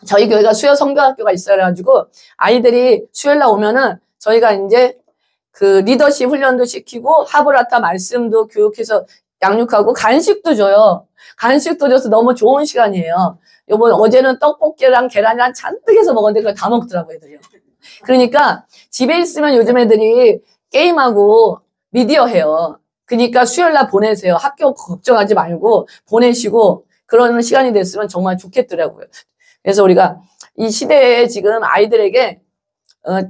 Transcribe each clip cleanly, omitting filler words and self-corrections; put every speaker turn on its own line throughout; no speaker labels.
저희 교회가 수요 성경학교가 있어요. 그래가지고 아이들이 수요일날 오면은 저희가 이제 그 리더십 훈련도 시키고 하브라타 말씀도 교육해서 양육하고 간식도 줘요. 간식도 줘서 너무 좋은 시간이에요. 어제는 떡볶이랑 계란이랑 잔뜩 해서 먹었는데 그걸 다 먹더라고요, 애들이요. 그러니까 집에 있으면 요즘 애들이 게임하고 미디어 해요. 그러니까 수요일날 보내세요. 학교 걱정하지 말고 보내시고 그런 시간이 됐으면 정말 좋겠더라고요. 그래서 우리가 이 시대에 지금 아이들에게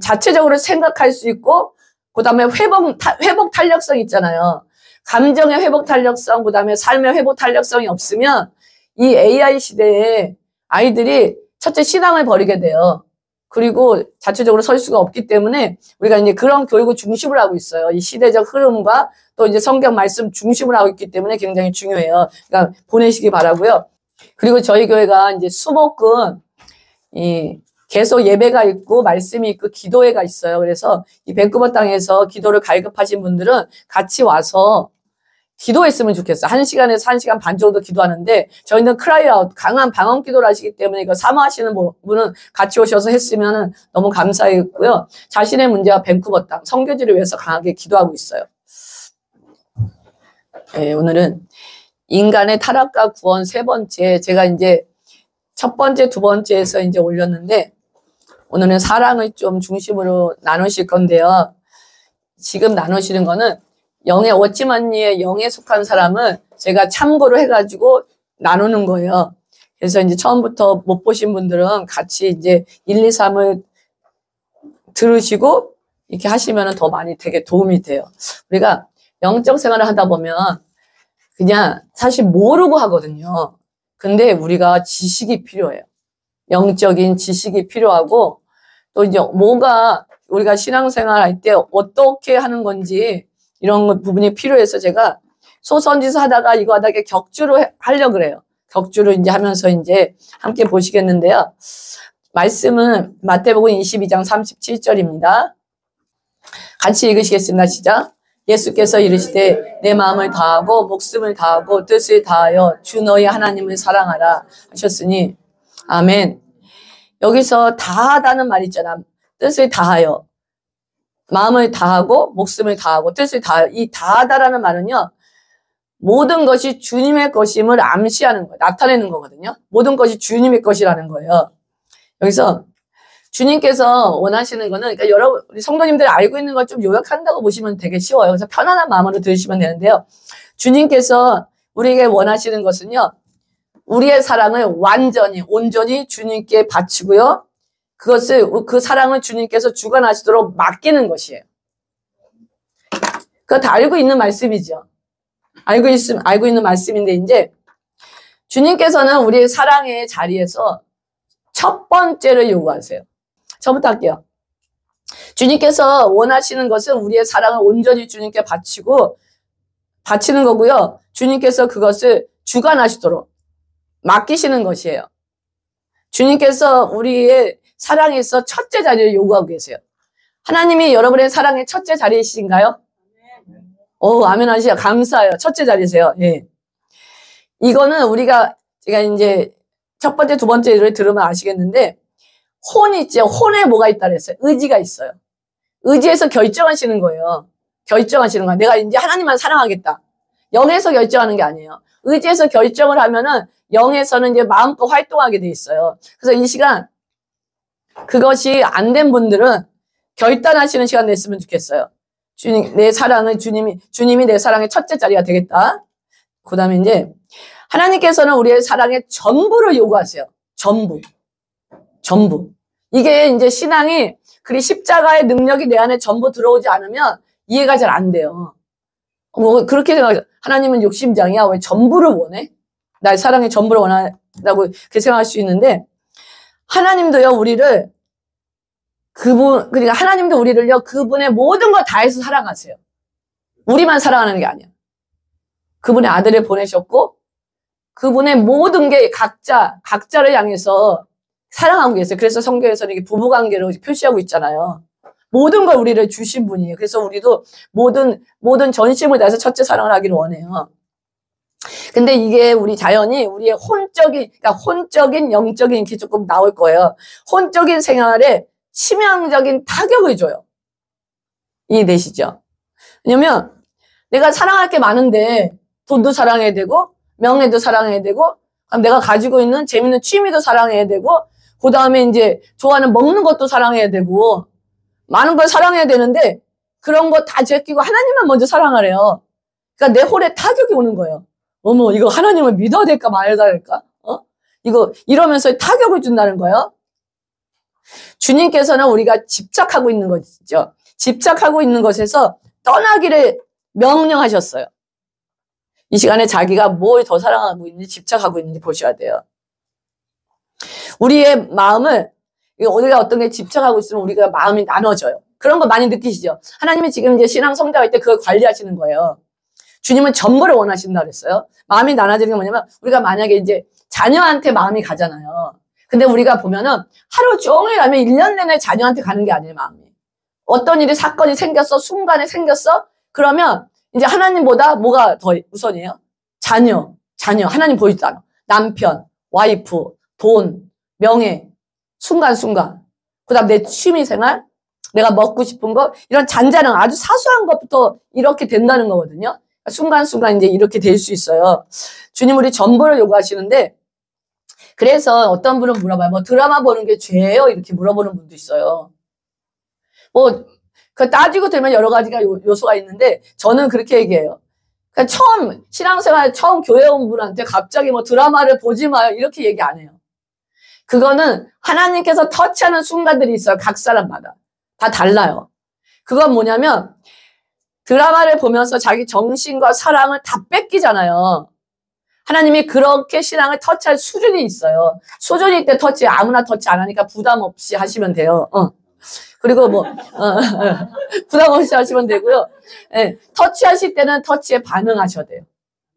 자체적으로 생각할 수 있고 그 다음에 회복 탄력성 있잖아요. 감정의 회복 탄력성, 그 다음에 삶의 회복 탄력성이 없으면 이 AI 시대에 아이들이 첫째 신앙을 버리게 돼요. 그리고 자체적으로 설 수가 없기 때문에 우리가 이제 그런 교육을 중심으로 하고 있어요. 이 시대적 흐름과 또 이제 성경 말씀 중심으로 하고 있기 때문에 굉장히 중요해요. 그러니까 보내시기 바라고요. 그리고 저희 교회가 이제 수목금 계속 예배가 있고 말씀이 있고 기도회가 있어요. 그래서 이 밴쿠버 땅에서 기도를 갈급하신 분들은 같이 와서 기도했으면 좋겠어요. 1시간에서 1시간 반 정도 기도하는데 저희는 크라이아웃 강한 방언 기도를 하시기 때문에 이거 사모하시는 분은 같이 오셔서 했으면 너무 감사했고요. 자신의 문제와 밴쿠버 땅 선교지를 위해서 강하게 기도하고 있어요. 네, 오늘은 인간의 타락과 구원 세 번째, 제가 이제 첫 번째, 두 번째에서 이제 올렸는데 오늘은 사랑을 좀 중심으로 나누실 건데요. 지금 나누시는 거는 영의 워치만니의 영에 속한 사람은 제가 참고로 해가지고 나누는 거예요. 그래서 이제 처음부터 못 보신 분들은 같이 이제 1, 2, 3을 들으시고 이렇게 하시면 더 많이 되게 도움이 돼요. 우리가 영적 생활을 하다 보면 그냥 사실 모르고 하거든요. 근데 우리가 지식이 필요해요. 영적인 지식이 필요하고 또 이제 뭐가 우리가 신앙생활 할 때 어떻게 하는 건지 이런 부분이 필요해서 제가 소선지서 하다가 이거 하다가 격주로 하려고 그래요. 격주로 이제 하면서 이제 함께 보시겠는데요. 말씀은 마태복음 22장 37절입니다. 같이 읽으시겠습니다. 시작. 예수께서 이르시되 내 마음을 다하고 목숨을 다하고 뜻을 다하여 주 너희 하나님을 사랑하라 하셨으니 아멘. 여기서 다하다는 말 있잖아. 뜻을 다하여 마음을 다하고 목숨을 다하고 뜻을 다하여 이 다하다라는 말은요. 모든 것이 주님의 것임을 암시하는 거예요. 나타내는 거거든요. 모든 것이 주님의 것이라는 거예요. 여기서 주님께서 원하시는 거는 그러니까 여러분 우리 성도님들이 알고 있는 걸 좀 요약한다고 보시면 되게 쉬워요. 그래서 편안한 마음으로 들으시면 되는데요. 주님께서 우리에게 원하시는 것은요. 우리의 사랑을 완전히 온전히 주님께 바치고요. 그 사랑을 주님께서 주관하시도록 맡기는 것이에요. 그거 다 알고 있는 말씀이죠. 알고 있는 말씀인데 이제 주님께서는 우리의 사랑의 자리에서 첫 번째를 요구하세요. 저부터 할게요. 주님께서 원하시는 것은 우리의 사랑을 온전히 주님께 바치는 거고요. 주님께서 그것을 주관하시도록 맡기시는 것이에요. 주님께서 우리의 사랑에서 첫째 자리를 요구하고 계세요. 하나님이 여러분의 사랑의 첫째 자리이신가요? 아멘 하시죠. 감사해요. 첫째 자리세요. 예. 이거는 제가 이제 첫 번째, 두 번째를 들으면 아시겠는데 혼이 있죠. 혼에 뭐가 있다 그랬어요. 의지가 있어요. 의지에서 결정하시는 거예요. 결정하시는 거예요. 내가 이제 하나님만 사랑하겠다. 영에서 결정하는 게 아니에요. 의지에서 결정을 하면은 영에서는 이제 마음껏 활동하게 돼 있어요. 그래서 이 시간 그것이 안 된 분들은 결단하시는 시간 냈으면 좋겠어요. 내 사랑은 주님이 내 사랑의 첫째 자리가 되겠다. 그 다음에 이제 하나님께서는 우리의 사랑의 전부를 요구하세요. 전부. 이게 이제 신앙이 그리 십자가의 능력이 내 안에 전부 들어오지 않으면 이해가 잘 안 돼요. 그렇게 생각해요. 하나님은 욕심장이야. 왜 전부를 원해? 나의 사랑의 전부를 원한다고 그렇게 생각할 수 있는데 하나님도요, 그러니까 하나님도 우리를요, 그분의 모든 걸 다해서 사랑하세요. 우리만 사랑하는 게 아니야. 그분의 아들을 보내셨고, 그분의 모든 게 각자를 향해서 사랑하고 계세요. 그래서 성경에서는 이게 부부관계로 표시하고 있잖아요. 모든 걸 우리를 주신 분이에요. 그래서 우리도 모든 전심을 다해서 첫째 사랑을 하기를 원해요. 근데 이게 우리 자연이 우리의 혼적인, 그러니까 혼적인, 영적인 이렇게 조금 나올 거예요. 혼적인 생활에 치명적인 타격을 줘요. 이해되시죠? 왜냐면 내가 사랑할 게 많은데 돈도 사랑해야 되고 명예도 사랑해야 되고 그럼 내가 가지고 있는 재밌는 취미도 사랑해야 되고 그 다음에 이제 좋아하는 먹는 것도 사랑해야 되고 많은 걸 사랑해야 되는데 그런 거 다 제끼고 하나님만 먼저 사랑하래요. 그러니까 내 홀에 타격이 오는 거예요. 어머, 이거 하나님을 믿어야 될까 말아야 될까? 이거 이러면서 타격을 준다는 거예요. 주님께서는 우리가 집착하고 있는 것이죠. 집착하고 있는 것에서 떠나기를 명령하셨어요. 이 시간에 자기가 뭘 더 사랑하고 있는지 집착하고 있는지 보셔야 돼요. 우리의 마음을 우리가 어떤 게 집착하고 있으면 우리가 마음이 나눠져요. 그런 거 많이 느끼시죠? 하나님이 지금 이제 신앙 성장할 때 그걸 관리하시는 거예요. 주님은 전부를 원하신다 그랬어요. 마음이 나눠지는 게 뭐냐면 우리가 만약에 이제 자녀한테 마음이 가잖아요. 근데 우리가 보면은 하루 종일 하면 1년 내내 자녀한테 가는 게 아니에요, 마음이. 어떤 일이 사건이 생겼어, 순간에 생겼어? 그러면 이제 하나님보다 뭐가 더 우선이에요? 자녀. 하나님 보이잖아. 남편, 와이프, 돈, 명예, 순간순간. 그 다음 내 취미생활, 내가 먹고 싶은 거, 이런 잔잔한 아주 사소한 것부터 이렇게 된다는 거거든요. 순간순간 이제 이렇게 될 수 있어요. 주님 우리 전부를 요구하시는데, 그래서 어떤 분은 물어봐요. 뭐 드라마 보는 게 죄예요? 이렇게 물어보는 분도 있어요. 뭐, 그 따지고 들면 여러 가지가 요소가 있는데, 저는 그렇게 얘기해요. 그러니까 처음, 신앙생활 처음 교회 온 분한테 갑자기 뭐 드라마를 보지 마요. 이렇게 얘기 안 해요. 그거는 하나님께서 터치하는 순간들이 있어요. 각 사람마다. 다 달라요. 그건 뭐냐면, 드라마를 보면서 자기 정신과 사랑을 다 뺏기잖아요. 하나님이 그렇게 신앙을 터치할 수준이 있어요. 수준이 때 터치, 아무나 터치 안 하니까 부담 없이 하시면 돼요. 그리고 뭐, 부담 없이 하시면 되고요. 예, 터치하실 때는 터치에 반응하셔야 돼요.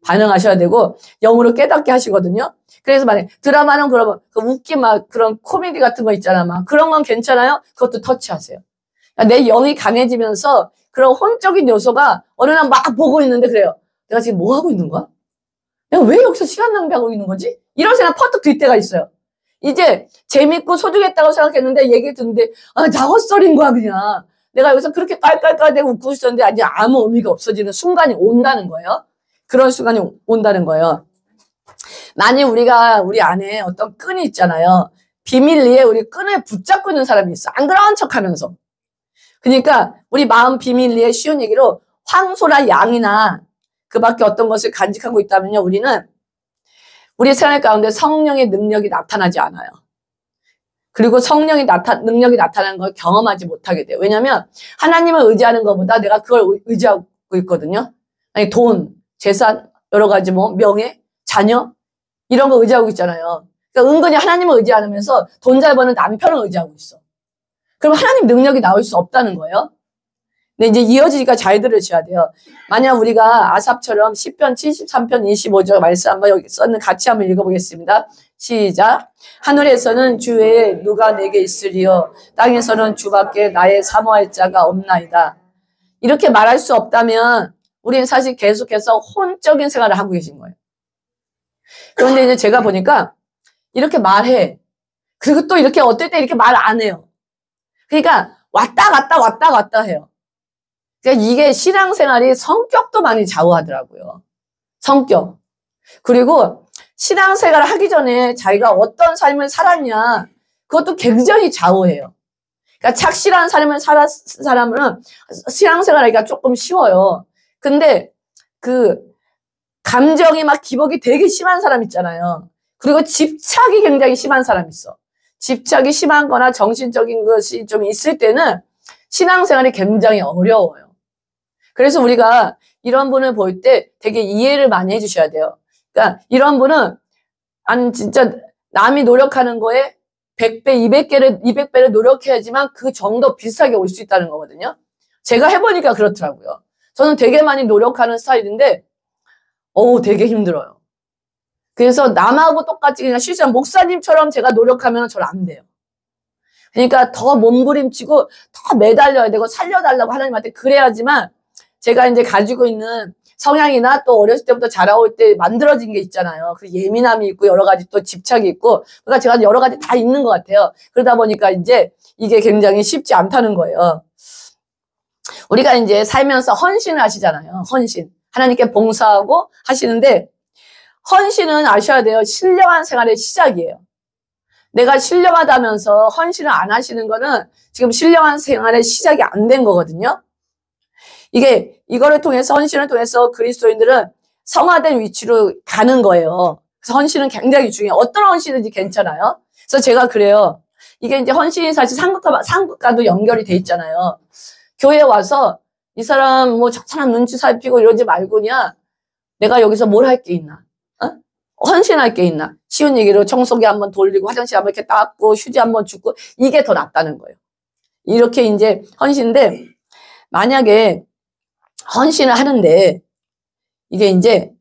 반응하셔야 되고, 영으로 깨닫게 하시거든요. 그래서 만약에 드라마는 그러면, 웃긴 막 그런 코미디 같은 거 있잖아. 막 그런 건 괜찮아요? 그것도 터치하세요. 그러니까 내 영이 강해지면서 그런 혼적인 요소가 어느 날 막 보고 있는데 그래요. 내가 지금 뭐 하고 있는 거야? 내가 왜 여기서 시간 낭비하고 있는 거지? 이런 생각 퍼뜩 들 때가 있어요. 이제 재밌고 소중했다고 생각했는데 얘기 듣는데 다 헛소리인 거야 그냥. 내가 여기서 그렇게 깔깔깔대고 웃고 있었는데 아직 아무 의미가 없어지는 순간이 온다는 거예요. 그런 순간이 온다는 거예요. 만약 우리 안에 어떤 끈이 있잖아요. 비밀리에 우리 끈을 붙잡고 있는 사람이 있어. 안 그런 척하면서. 그러니까 우리 마음 비밀리에 쉬운 얘기로 황소나 양이나 그 밖에 어떤 것을 간직하고 있다면요. 우리는 우리 생활 가운데 성령의 능력이 나타나지 않아요. 그리고 성령의 능력이 나타나는 걸 경험하지 못하게 돼요. 왜냐하면 하나님을 의지하는 것보다 내가 그걸 의지하고 있거든요. 아니 돈, 재산, 여러 가지 뭐 명예, 자녀 이런 거 의지하고 있잖아요. 그러니까 은근히 하나님을 의지 않으면서 돈 잘 버는 남편을 의지하고 있어. 그럼 하나님 능력이 나올 수 없다는 거예요. 근데 이제 이어지니까 잘 들으셔야 돼요. 만약 우리가 아삽처럼 10편 73편 25절 말씀 한번 여기 썼는 같이 한번 읽어보겠습니다. 시작. 하늘에서는 주 외에 누가 내게 있으리요 땅에서는 주밖에 나의 사모할 자가 없나이다. 이렇게 말할 수 없다면 우리는 사실 계속해서 혼적인 생활을 하고 계신 거예요. 그런데 이제 제가 보니까 이렇게 말해. 그리고 또 이렇게 어떨 때 이렇게 말 안 해요. 그러니까 왔다 갔다 해요. 그러니까 이게 신앙생활이 성격도 많이 좌우하더라고요. 성격. 그리고 신앙생활을 하기 전에 자기가 어떤 삶을 살았냐 그것도 굉장히 좌우해요. 그러니까 착실한 삶을 살았은 사람은 신앙생활하기가 조금 쉬워요. 근데 그 감정이 막 기복이 되게 심한 사람 있잖아요. 그리고 집착이 굉장히 심한 사람 있어. 집착이 심한 거나 정신적인 것이 좀 있을 때는 신앙생활이 굉장히 어려워요. 그래서 우리가 이런 분을 볼 때 되게 이해를 많이 해주셔야 돼요. 그러니까 이런 분은 진짜 남이 노력하는 거에 100배, 200배를 노력해야지만 그 정도 비슷하게 올 수 있다는 거거든요. 제가 해보니까 그렇더라고요. 저는 되게 많이 노력하는 스타일인데 되게 힘들어요. 그래서 남하고 똑같이 그냥 실제로 목사님처럼 제가 노력하면 저는 안 돼요. 그러니까 더 몸부림치고 더 매달려야 되고 살려달라고 하나님한테 그래야지만 제가 이제 가지고 있는 성향이나 또 어렸을 때부터 자라올 때 만들어진 게 있잖아요. 그 예민함이 있고 여러 가지 또 집착이 있고 그러니까 제가 여러 가지 다 있는 것 같아요. 그러다 보니까 이제 이게 굉장히 쉽지 않다는 거예요. 우리가 이제 살면서 헌신을 하시잖아요. 헌신. 하나님께 봉사하고 하시는데 헌신은 아셔야 돼요. 신령한 생활의 시작이에요. 내가 신령하다면서 헌신을 안 하시는 거는 지금 신령한 생활의 시작이 안 된 거거든요. 이거를 통해서 헌신을 통해서 그리스도인들은 성화된 위치로 가는 거예요. 그래서 헌신은 굉장히 중요해요. 어떤 헌신인지 괜찮아요. 그래서 제가 그래요. 이게 이제 헌신이 사실 상급과도 연결이 돼 있잖아요. 교회에 와서 이 사람 뭐 저 사람 눈치 살피고 이러지 말고 그냥 내가 여기서 뭘 할 게 있나? 헌신할 게 있나? 쉬운 얘기로 청소기 한번 돌리고 화장실 한번 이렇게 닦고 휴지 한번 줍고 이게 더 낫다는 거예요. 이렇게 이제 헌신인데 만약에 헌신을 하는데 이게 이제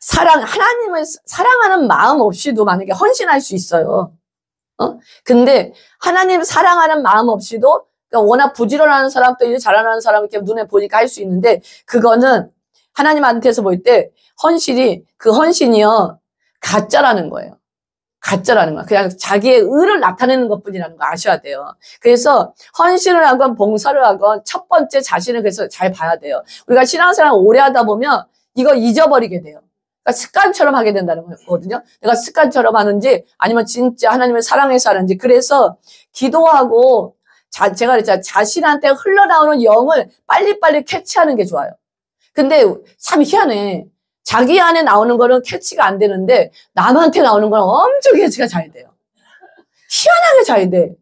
하나님을 사랑하는 마음 없이도 만약에 헌신할 수 있어요. 근데 하나님 사랑하는 마음 없이도 그러니까 워낙 부지런한 사람 또 일 잘하는 사람 이렇게 눈에 보니까 할 수 있는데 그거는 하나님한테서 볼 때 그 헌신이요 가짜라는 거예요. 가짜라는 거야. 그냥 자기의 의를 나타내는 것뿐이라는 거 아셔야 돼요. 그래서 헌신을 하건 봉사를 하건 첫 번째 자신을 그래서 잘 봐야 돼요. 우리가 신앙생활 오래 하다 보면 이거 잊어버리게 돼요. 그러니까 습관처럼 하게 된다는 거거든요. 내가 습관처럼 하는지 아니면 진짜 하나님을 사랑해서 하는지. 그래서 기도하고 제가 그랬잖아요. 자신한테 흘러나오는 영을 빨리빨리 캐치하는 게 좋아요. 근데 참 희한해. 자기 안에 나오는 거는 캐치가 안 되는데 남한테 나오는 건 엄청 캐치가 잘 돼요. 희한하게 잘 돼.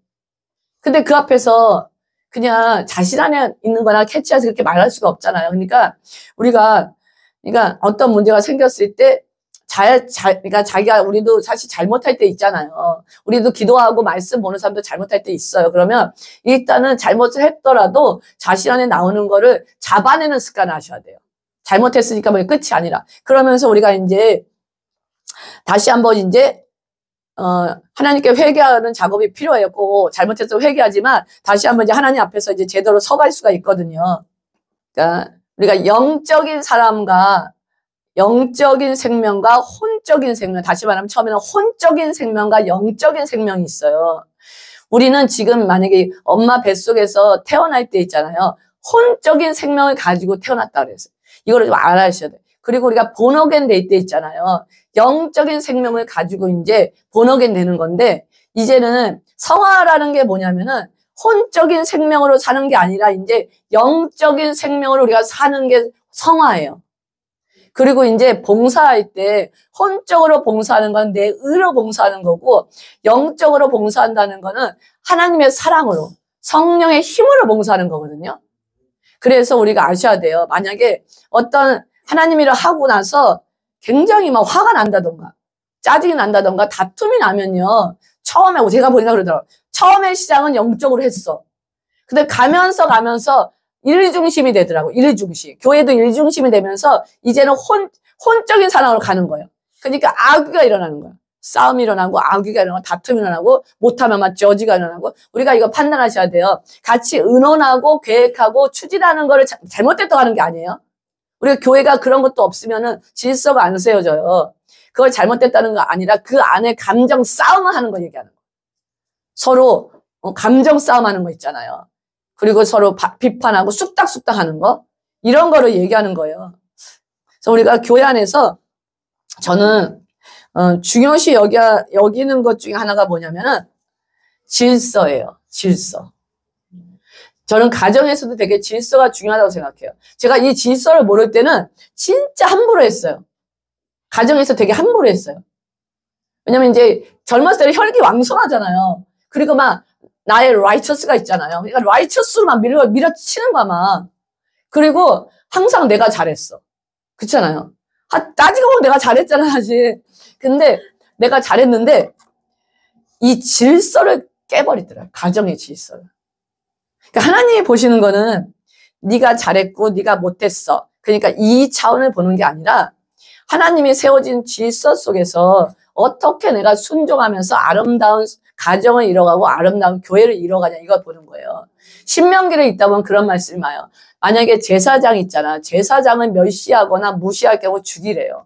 근데 그 앞에서 그냥 자신 안에 있는 거나 캐치해서 그렇게 말할 수가 없잖아요. 그러니까 우리가 어떤 문제가 생겼을 때 그러니까 우리도 사실 잘못할 때 있잖아요. 우리도 기도하고 말씀 보는 사람도 잘못할 때 있어요. 그러면 일단은 잘못을 했더라도 자신 안에 나오는 거를 잡아내는 습관을 하셔야 돼요. 잘못했으니까 뭐 끝이 아니라. 그러면서 우리가 이제 다시 한번 이제 하나님께 회개하는 작업이 필요해요. 꼭 잘못해서 회개하지만 다시 한번 이제 하나님 앞에서 이제 제대로 서갈 수가 있거든요. 그러니까 우리가 영적인 사람과 영적인 생명과 혼적인 생명, 다시 말하면 처음에는 혼적인 생명과 영적인 생명이 있어요. 우리는 지금 만약에 엄마 뱃속에서 태어날 때 있잖아요. 혼적인 생명을 가지고 태어났다 그랬어요. 이거를 좀 알아주셔야 돼요. 그리고 우리가 본어겐 될 때 있잖아요. 영적인 생명을 가지고 이제 본어겐 되는 건데 이제는 성화라는 게 뭐냐면은 혼적인 생명으로 사는 게 아니라 이제 영적인 생명으로 우리가 사는 게 성화예요. 그리고 이제 봉사할 때 혼적으로 봉사하는 건 내 의로 봉사하는 거고 영적으로 봉사한다는 거는 하나님의 사랑으로 성령의 힘으로 봉사하는 거거든요. 그래서 우리가 아셔야 돼요. 만약에 어떤 하나님 일을 하고 나서 굉장히 막 화가 난다던가 짜증이 난다던가 다툼이 나면요. 처음에 제가 보니까 그러더라고요. 처음에 시작은 영적으로 했어. 근데 가면서 일중심이 되더라고요. 일중심. 교회도 일중심이 되면서 이제는 혼적인 사랑으로 가는 거예요. 그러니까 악귀가 일어나는 거예요. 싸움이 일어나고 악귀가 일어나고 다툼이 일어나고 못하면 막 저지가 일어나고 우리가 이거 판단하셔야 돼요. 같이 의논하고 계획하고 추진하는 거를 잘못됐다고 하는 게 아니에요. 우리가 교회가 그런 것도 없으면은 질서가 안 세워져요. 그걸 잘못됐다는 거 아니라 그 안에 감정 싸움을 하는 거 얘기하는 거예요. 서로 감정 싸움하는 거 있잖아요. 그리고 서로 비판하고 쑥닥쑥닥 하는 거 이런 거를 얘기하는 거예요. 그래서 우리가 교회 안에서 저는 중요시 여기는 것 중에 하나가 뭐냐면은 질서예요. 질서. 저는 가정에서도 되게 질서가 중요하다고 생각해요. 제가 이 질서를 모를 때는 진짜 함부로 했어요. 가정에서 되게 함부로 했어요. 왜냐면 이제 젊었을 때 혈기왕성하잖아요. 그리고 막 나의 라이처스가 있잖아요. 그러니까 라이처스로 막 밀어치는 거야 막. 그리고 항상 내가 잘했어. 그렇잖아요. 따지고 보면 내가 잘했잖아 사실. 근데 내가 잘했는데 이 질서를 깨버리더라. 가정의 질서를. 그러니까 하나님이 보시는 거는 네가 잘했고 네가 못했어. 그러니까 이 차원을 보는 게 아니라 하나님이 세워진 질서 속에서 어떻게 내가 순종하면서 아름다운 가정을 이뤄가고 아름다운 교회를 이뤄가냐 이걸 보는 거예요. 신명기를 읽다 보면 그런 말씀이 많아요. 만약에 제사장 있잖아. 제사장을 멸시하거나 무시할 경우 죽이래요.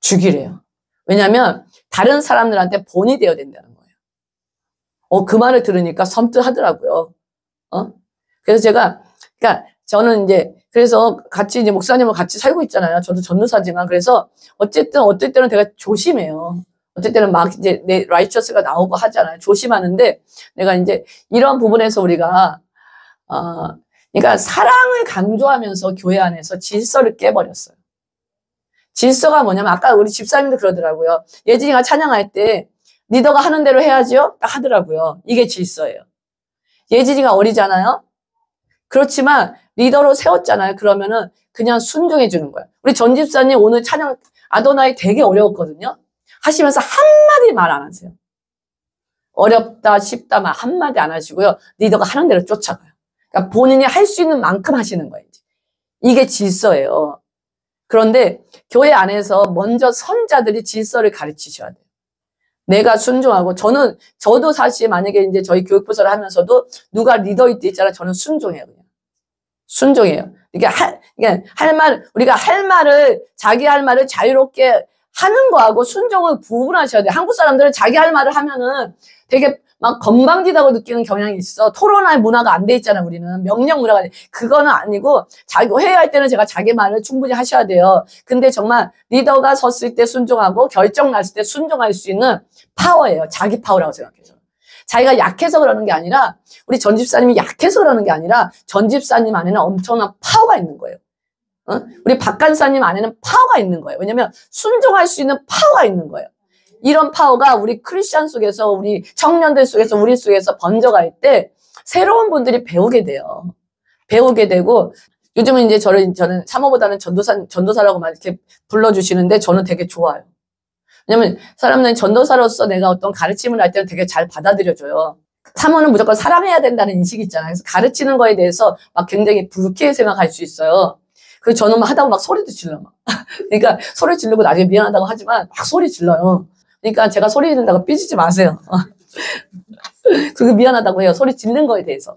죽이래요. 왜냐하면 다른 사람들한테 본이 되어야 된다는 거예요. 그 말을 들으니까 섬뜩하더라고요. 그래서 제가, 그러니까 저는 이제 그래서 같이 이제 목사님과 같이 살고 있잖아요. 저도 전도사지만 그래서 어쨌든 어떨 때는 제가 조심해요. 어떨 때는 막 이제 내 라이처스가 나오고 하잖아요. 조심하는데 내가 이제 이런 부분에서 우리가 그러니까 사랑을 강조하면서 교회 안에서 질서를 깨버렸어요. 질서가 뭐냐면 아까 우리 집사님도 그러더라고요. 예진이가 찬양할 때 리더가 하는 대로 해야죠. 딱 하더라고요. 이게 질서예요. 예진이가 어리잖아요. 그렇지만 리더로 세웠잖아요. 그러면은 그냥 순종해 주는 거예요. 우리 전 집사님 오늘 찬양 아도나이 되게 어려웠거든요. 하시면서 한마디 말 안 하세요. 어렵다 쉽다 말 한마디 안 하시고요. 리더가 하는 대로 쫓아가요. 그러니까 본인이 할 수 있는 만큼 하시는 거예요. 이게 질서예요. 그런데 교회 안에서 먼저 선자들이 질서를 가르치셔야 돼요. 내가 순종하고 저도 사실 만약에 이제 저희 교육부서를 하면서도 누가 리더일 때 있잖아요. 저는 순종해요. 그냥. 순종해요. 이게 우리가 자기 할 말을 자유롭게 하는 거하고 순종을 구분하셔야 돼요. 한국 사람들은 자기 할 말을 하면은 되게 막 건방지다고 느끼는 경향이 있어. 토론할 문화가 안 돼 있잖아, 우리는. 명령 문화가. 그거는 아니고, 회의할 때는 제가 자기 말을 충분히 하셔야 돼요. 근데 정말 리더가 섰을 때 순종하고 결정 났을 때 순종할 수 있는 파워예요. 자기 파워라고 생각해요. 자기가 약해서 그러는 게 아니라, 우리 전 집사님이 약해서 그러는 게 아니라, 전 집사님 안에는 엄청난 파워가 있는 거예요. 우리 박 간사님 안에는 파워가 있는 거예요. 왜냐면 순종할 수 있는 파워가 있는 거예요. 이런 파워가 우리 크리스천 속에서 우리 청년들 속에서 우리 속에서 번져갈 때 새로운 분들이 배우게 돼요. 배우게 되고 요즘은 이제 저는 사모보다는 전도사라고만 이렇게 불러주시는데 저는 되게 좋아요. 왜냐면 사람들은 전도사로서 내가 어떤 가르침을 할 때는 되게 잘 받아들여줘요. 사모는 무조건 사랑해야 된다는 인식이 있잖아요. 그래서 가르치는 거에 대해서 막 굉장히 불쾌해 생각할 수 있어요. 그래서 저는 막 하다가 막 소리도 질러 막. 그러니까 소리 지르고 나중에 미안하다고 하지만 막 소리 질러요. 그러니까 제가 소리 지른다고 삐지지 마세요. 그거 미안하다고 해요. 소리 지르는 거에 대해서.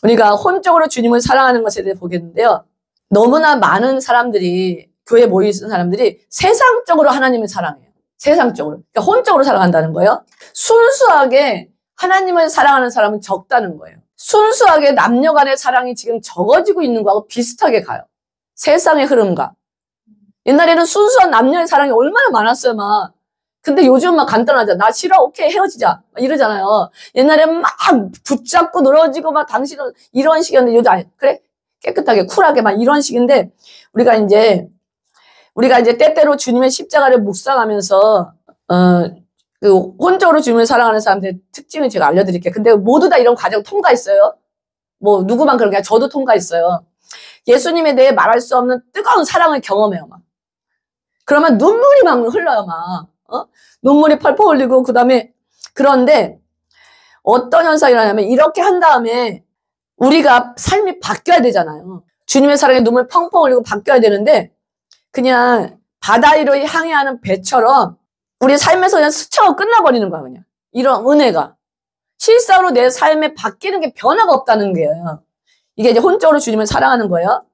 우리가 혼적으로 주님을 사랑하는 것에 대해 보겠는데요. 너무나 많은 사람들이 교회에 모여있는 사람들이 세상적으로 하나님을 사랑해요. 세상적으로. 그러니까 혼적으로 사랑한다는 거예요. 순수하게 하나님을 사랑하는 사람은 적다는 거예요. 순수하게 남녀 간의 사랑이 지금 적어지고 있는 거하고 비슷하게 가요. 세상의 흐름과. 옛날에는 순수한 남녀의 사랑이 얼마나 많았어요, 막. 근데 요즘 막 간단하잖아. 나 싫어, 오케이, 헤어지자. 이러잖아요. 옛날에는 막 붙잡고 늘어지고 막 당신은 이런 식이었는데 요즘 아니, 그래? 깨끗하게, 쿨하게 막 이런 식인데 우리가 이제 때때로 주님의 십자가를 묵상하면서, 그 혼적으로 주님을 사랑하는 사람들의 특징을 제가 알려드릴게요. 근데 모두 다 이런 과정 통과했어요. 뭐, 누구만 그런 게 아니라 저도 통과했어요. 예수님에 대해 말할 수 없는 뜨거운 사랑을 경험해요, 막. 그러면 눈물이 막 흘러요, 막. 눈물이 펄펄 흘리고, 그런데 어떤 현상이 일어나냐면, 이렇게 한 다음에 우리가 삶이 바뀌어야 되잖아요. 주님의 사랑에 눈물 펑펑 흘리고 바뀌어야 되는데, 그냥 바다 위로 항해하는 배처럼 우리 삶에서 그냥 스쳐 끝나버리는 거야, 그냥. 이런 은혜가. 실상으로 내 삶에 바뀌는 게 변화가 없다는 거예요. 이게 이제 혼적으로 주님을 사랑하는 거예요.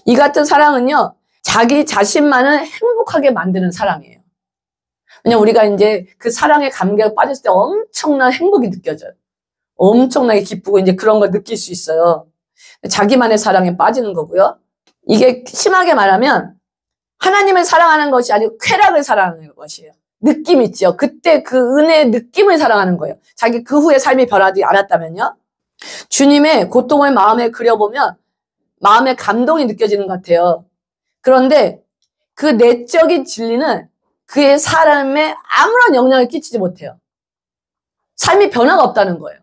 이 같은 사랑은요, 자기 자신만을 행복하게 만드는 사랑이에요. 왜냐면 우리가 이제 그 사랑의 감격에 빠졌을 때 엄청난 행복이 느껴져요. 엄청나게 기쁘고 이제 그런 걸 느낄 수 있어요. 자기만의 사랑에 빠지는 거고요. 이게 심하게 말하면 하나님을 사랑하는 것이 아니고 쾌락을 사랑하는 것이에요. 느낌 있죠. 그때 그 은혜의 느낌을 사랑하는 거예요. 자기 그 후에 삶이 변하지 않았다면요. 주님의 고통을 마음에 그려보면 마음의 감동이 느껴지는 것 같아요. 그런데 그 내적인 진리는 그의 삶에 아무런 영향을 끼치지 못해요. 삶이 변화가 없다는 거예요.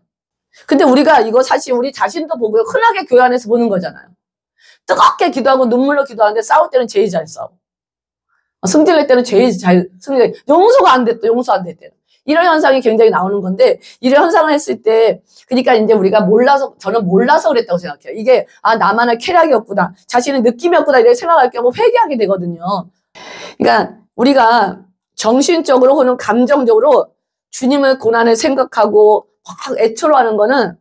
근데 우리가 이거 사실 우리 자신도 보고요. 흔하게 교회 안에서 보는 거잖아요. 뜨겁게 기도하고 눈물로 기도하는데 싸울 때는 제일 잘 싸워. 승질낼 때는 제일 잘 승질. 용서가 안 됐다. 용서 안 됐대. 이런 현상이 굉장히 나오는 건데 이런 현상을 했을 때 그러니까 이제 우리가 저는 몰라서 그랬다고 생각해요. 이게 나만의 쾌락이었구나. 자신의 느낌이었구나 이렇게 생각할 경우 회개하게 되거든요. 그러니까 우리가 정신적으로 혹은 감정적으로 주님의 고난을 생각하고 막 애처로하는 거는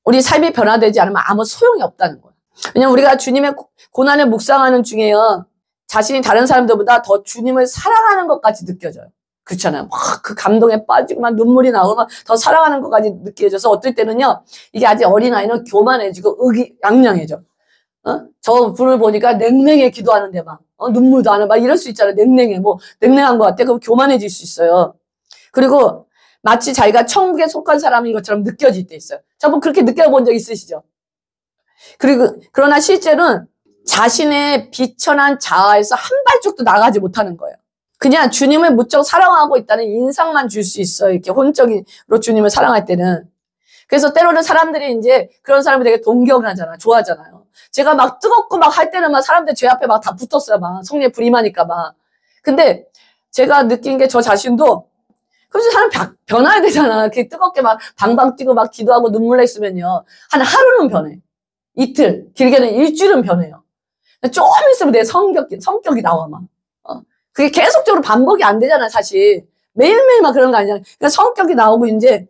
우리 삶이 변화되지 않으면 아무 소용이 없다는 거예요. 왜냐면 우리가 주님의 고난을 묵상하는 중에요. 자신이 다른 사람들보다 더 주님을 사랑하는 것까지 느껴져요. 그렇잖아요. 막 그 감동에 빠지고 막 눈물이 나오고 막 더 사랑하는 것까지 느껴져서 어떨 때는요. 이게 아직 어린아이는 교만해지고 의기양양해져. 저 분을 보니까 냉랭해 기도하는데 막 눈물도 안 나. 막 이럴 수 있잖아요. 냉랭해. 뭐 냉랭한 것 같아. 그럼 교만해질 수 있어요. 그리고 마치 자기가 천국에 속한 사람인 것처럼 느껴질 때 있어요. 저분 그렇게 느껴본 적 있으시죠? 그러나 실제로는 자신의 비천한 자아에서 한 발짝도 나가지 못하는 거예요. 그냥 주님을 무척 사랑하고 있다는 인상만 줄 수 있어요. 이렇게 혼적으로 주님을 사랑할 때는. 그래서 때로는 사람들이 이제 그런 사람을 되게 동경하잖아요. 좋아하잖아요. 제가 막 뜨겁고 막 할 때는 막 사람들 제 앞에 막 다 붙었어요. 막 성령에 불이 임하니까 막. 근데 제가 느낀 게 저 자신도 그래서 사람 변화야 되잖아. 이렇게 뜨겁게 막 방방 뛰고 막 기도하고 눈물 냈으면요. 한 하루는 변해. 이틀, 길게는 일주일은 변해요. 좀 있으면 내 성격이 나와 막. 그게 계속적으로 반복이 안 되잖아, 사실. 매일매일 막 그런 거 아니잖아. 그러니까 성격이 나오고 이제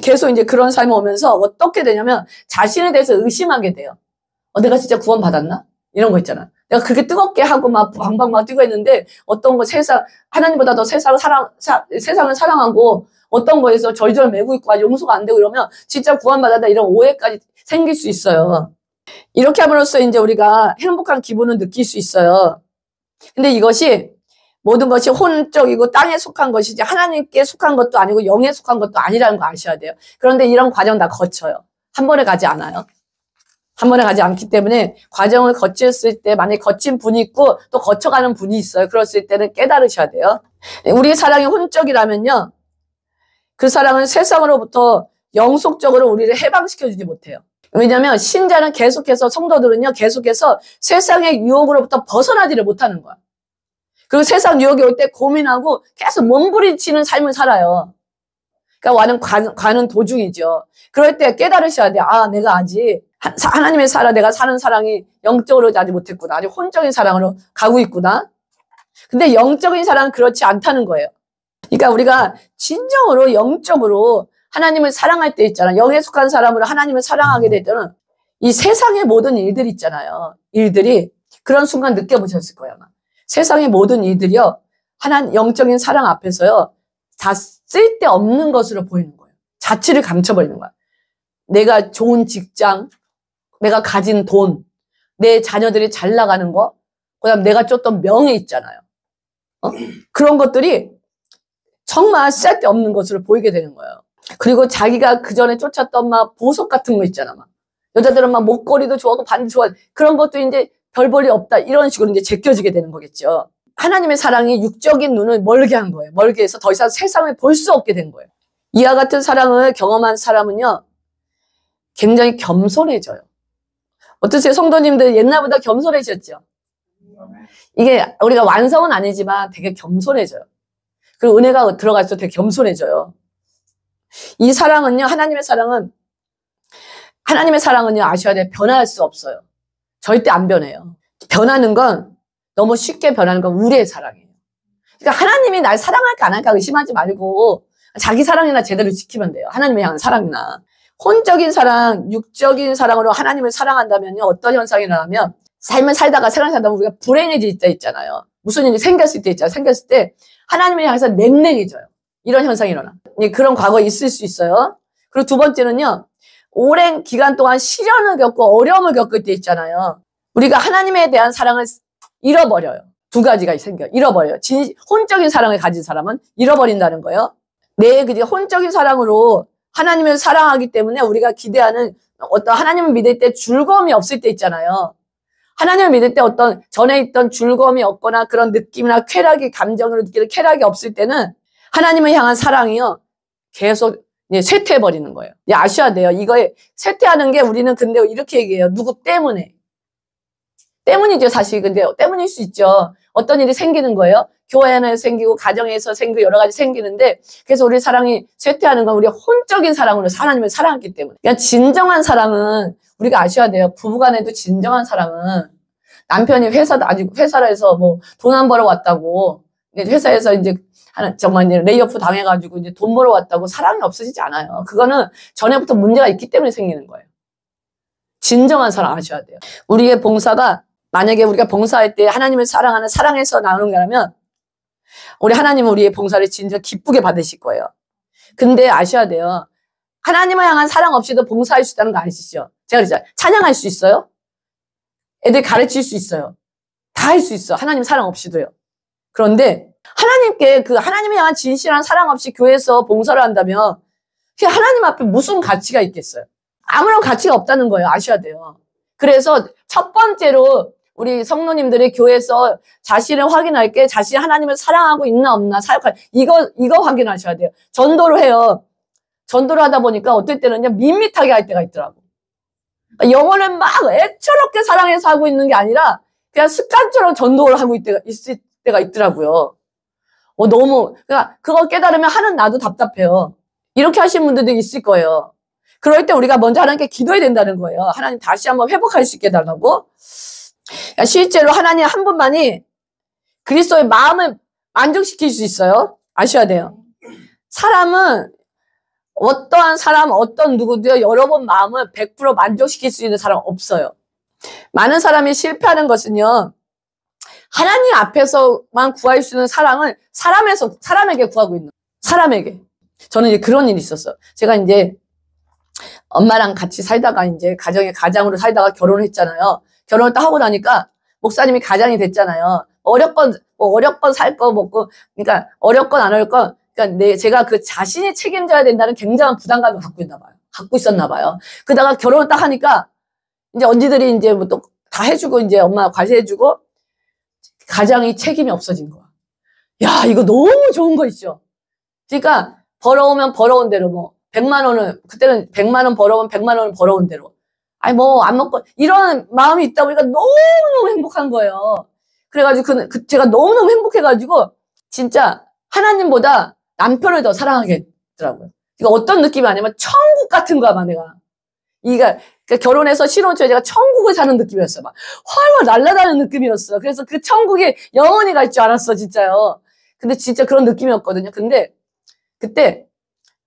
계속 이제 그런 삶이 오면서 어떻게 되냐면 자신에 대해서 의심하게 돼요. 내가 진짜 구원받았나? 이런 거 있잖아. 내가 그렇게 뜨겁게 하고 막 방방 막 뛰고 있는데 어떤 거 하나님보다 더 세상을 사랑하고 어떤 거에서 절절 매고 있고 용서가 안 되고 이러면 진짜 구원받았다 이런 오해까지 생길 수 있어요. 이렇게 함으로써 이제 우리가 행복한 기분을 느낄 수 있어요. 근데 이것이 모든 것이 혼적이고 땅에 속한 것이지 하나님께 속한 것도 아니고 영에 속한 것도 아니라는 거 아셔야 돼요. 그런데 이런 과정 다 거쳐요. 한 번에 가지 않아요. 한 번에 가지 않기 때문에 과정을 거쳤을 때 만약에 거친 분이 있고 또 거쳐가는 분이 있어요. 그랬을 때는 깨달으셔야 돼요. 우리 사랑이 혼적이라면요. 그 사랑은 세상으로부터 영속적으로 우리를 해방시켜주지 못해요. 왜냐하면 신자는 계속해서 성도들은요. 계속해서 세상의 유혹으로부터 벗어나지를 못하는 거야. 그리고 세상 유혹이 올 때 고민하고 계속 몸부림치는 삶을 살아요. 그러니까 가는 도중이죠. 그럴 때 깨달으셔야 돼. 내가 아직 하나님의 내가 사는 사랑이 영적으로 아직 못했구나. 아직 혼적인 사랑으로 가고 있구나. 근데 영적인 사랑은 그렇지 않다는 거예요. 그러니까 우리가 진정으로 영적으로 하나님을 사랑할 때 있잖아. 영에 속한 사람으로 하나님을 사랑하게 될 때는 이 세상의 모든 일들 있잖아요. 일들이 그런 순간 느껴보셨을 거예요. 아마. 세상의 모든 일들이요. 영적인 사랑 앞에서요. 다 쓸데없는 것으로 보이는 거예요. 자취를 감춰버리는 거야. 내가 좋은 직장, 내가 가진 돈, 내 자녀들이 잘 나가는 거, 그다음 내가 쫓던 명예 있잖아요. 그런 것들이 정말 쓸데없는 것으로 보이게 되는 거예요. 그리고 자기가 그전에 쫓았던 막 보석 같은 거 있잖아. 막. 여자들은 막 목걸이도 좋아하고 반지 좋아하고 그런 것도 이제 별 볼이 없다. 이런 식으로 이제 제껴지게 되는 거겠죠. 하나님의 사랑이 육적인 눈을 멀게 한 거예요. 멀게 해서 더 이상 세상을 볼 수 없게 된 거예요. 이와 같은 사랑을 경험한 사람은요. 굉장히 겸손해져요. 어떠세요? 성도님들 옛날보다 겸손해졌죠? 이게 우리가 완성은 아니지만 되게 겸손해져요. 그리고 은혜가 들어갈수록 되게 겸손해져요. 이 사랑은요. 하나님의 사랑은요. 아셔야 돼요. 변할 수 없어요. 절대 안 변해요. 변하는 건 너무 쉽게 변하는 건 우리의 사랑이에요. 그러니까 하나님이 날 사랑할까 안 할까 의심하지 말고 자기 사랑이나 제대로 지키면 돼요. 하나님을 향한 사랑이나. 혼적인 사랑, 육적인 사랑으로 하나님을 사랑한다면요. 어떤 현상이 일어나면 삶을 살다가 생활을 살다가 우리가 불행해질 때 있잖아요. 무슨 일이 생겼을 때 있잖아요. 생겼을 때 하나님을 향해서 냉랭해져요. 이런 현상이 일어나. 그런 과거에 있을 수 있어요. 그리고 두 번째는요. 오랜 기간 동안 시련을 겪고 어려움을 겪을 때 있잖아요. 우리가 하나님에 대한 사랑을 잃어버려요. 두 가지가 생겨요. 잃어버려요. 혼적인 사랑을 가진 사람은 잃어버린다는 거예요. 그게 혼적인 사랑으로 하나님을 사랑하기 때문에 우리가 기대하는 어떤 하나님을 믿을 때 즐거움이 없을 때 있잖아요. 하나님을 믿을 때 어떤 전에 있던 즐거움이 없거나 그런 느낌이나 감정으로 느끼는 쾌락이 없을 때는 하나님을 향한 사랑이요. 계속 쇠퇴해버리는 거예요. 아셔야 돼요. 이거에 쇠퇴하는 게 우리는 근데 이렇게 얘기해요. 누구 때문에. 때문이죠, 사실. 근데 때문일 수 있죠. 어떤 일이 생기는 거예요. 교회 안에 생기고 가정에서 생기고 여러 가지 생기는데 그래서 우리 사랑이 쇠퇴하는 건 우리 혼적인 사랑으로 하나님을 사랑했기 때문에. 그러니까 진정한 사랑은 우리가 아셔야 돼요. 부부간에도 진정한 사랑은 남편이 회사에서 뭐 돈 안 벌어 왔다고 회사에서 이제 정말 이제 레이오프 당해가지고 이제 돈 벌어 왔다고 사랑이 없어지지 않아요. 그거는 전에부터 문제가 있기 때문에 생기는 거예요. 진정한 사랑 아셔야 돼요. 우리의 봉사가, 만약에 우리가 봉사할 때 하나님을 사랑하는 사랑에서 나오는 거라면 우리 하나님은 우리의 봉사를 진짜 기쁘게 받으실 거예요. 근데 아셔야 돼요. 하나님을 향한 사랑 없이도 봉사할 수 있다는 거 아시죠? 제가 그랬잖아요. 찬양할 수 있어요? 애들 가르칠 수 있어요. 다 할 수 있어. 하나님 사랑 없이도요. 그런데 하나님께 그 하나님에 향한 진실한 사랑 없이 교회에서 봉사를 한다면 그게 하나님 앞에 무슨 가치가 있겠어요? 아무런 가치가 없다는 거예요. 아셔야 돼요. 그래서 첫 번째로 우리 성도님들이 교회에서 자신을 확인할 게 자신이 하나님을 사랑하고 있나 없나 사역할 이거 확인하셔야 돼요. 전도를 해요. 전도를 하다 보니까 어떨 때는요 밋밋하게 할 때가 있더라고. 영혼을 막 애처롭게 사랑해서 하고 있는 게 아니라 그냥 습관처럼 전도를 하고 있을 때가 있더라고요. 너무 그러니까 그거 깨달으면 하는 나도 답답해요. 이렇게 하시는 분들도 있을 거예요. 그럴 때 우리가 먼저 하나님께 기도해야 된다는 거예요. 하나님 다시 한번 회복할 수 있게 해달라고. 그러니까 실제로 하나님 한 분만이 그리스도의 마음을 만족시킬 수 있어요. 아셔야 돼요. 사람은 어떠한 사람, 어떤 누구도요, 여러분 마음을 100% 만족시킬 수 있는 사람 없어요. 많은 사람이 실패하는 것은요, 하나님 앞에서만 구할 수 있는 사랑을 사람에게 구하고 있는, 사람에게. 저는 이제 그런 일이 있었어요. 제가 이제 엄마랑 같이 살다가 이제 가장으로 살다가 결혼을 했잖아요. 결혼을 딱 하고 나니까 목사님이 가장이 됐잖아요. 어렵건 살 거 먹고, 그러니까 어렵건 안 어렵건, 그러니까 제가 그 자신이 책임져야 된다는 굉장한 부담감을 갖고 있었나 봐요. 그러다가 결혼을 딱 하니까 이제 언니들이 이제 뭐 또 다 해주고 이제 엄마 관리해주고 가장이 책임이 없어진 거야. 야, 이거 너무 좋은 거 있죠. 그러니까 벌어오면 벌어온 대로 뭐 100만 원을 그때는 100만 원 벌어오면 100만 원을 벌어온 대로. 아니 뭐 안 먹고 이런 마음이 있다 보니까 너무너무 행복한 거예요. 그래가지고 제가 너무너무 행복해가지고 진짜 하나님보다 남편을 더 사랑하게 됐더라고요. 이거 어떤 느낌이 아니면 천국 같은 거야, 막 내가. 그러니까 결혼해서 신혼초에 제가 천국을 사는 느낌이었어요. 막 활활 날아다니는 느낌이었어요. 그래서 그 천국에 영원히 갈 줄 알았어, 진짜요. 근데 진짜 그런 느낌이었거든요. 근데 그때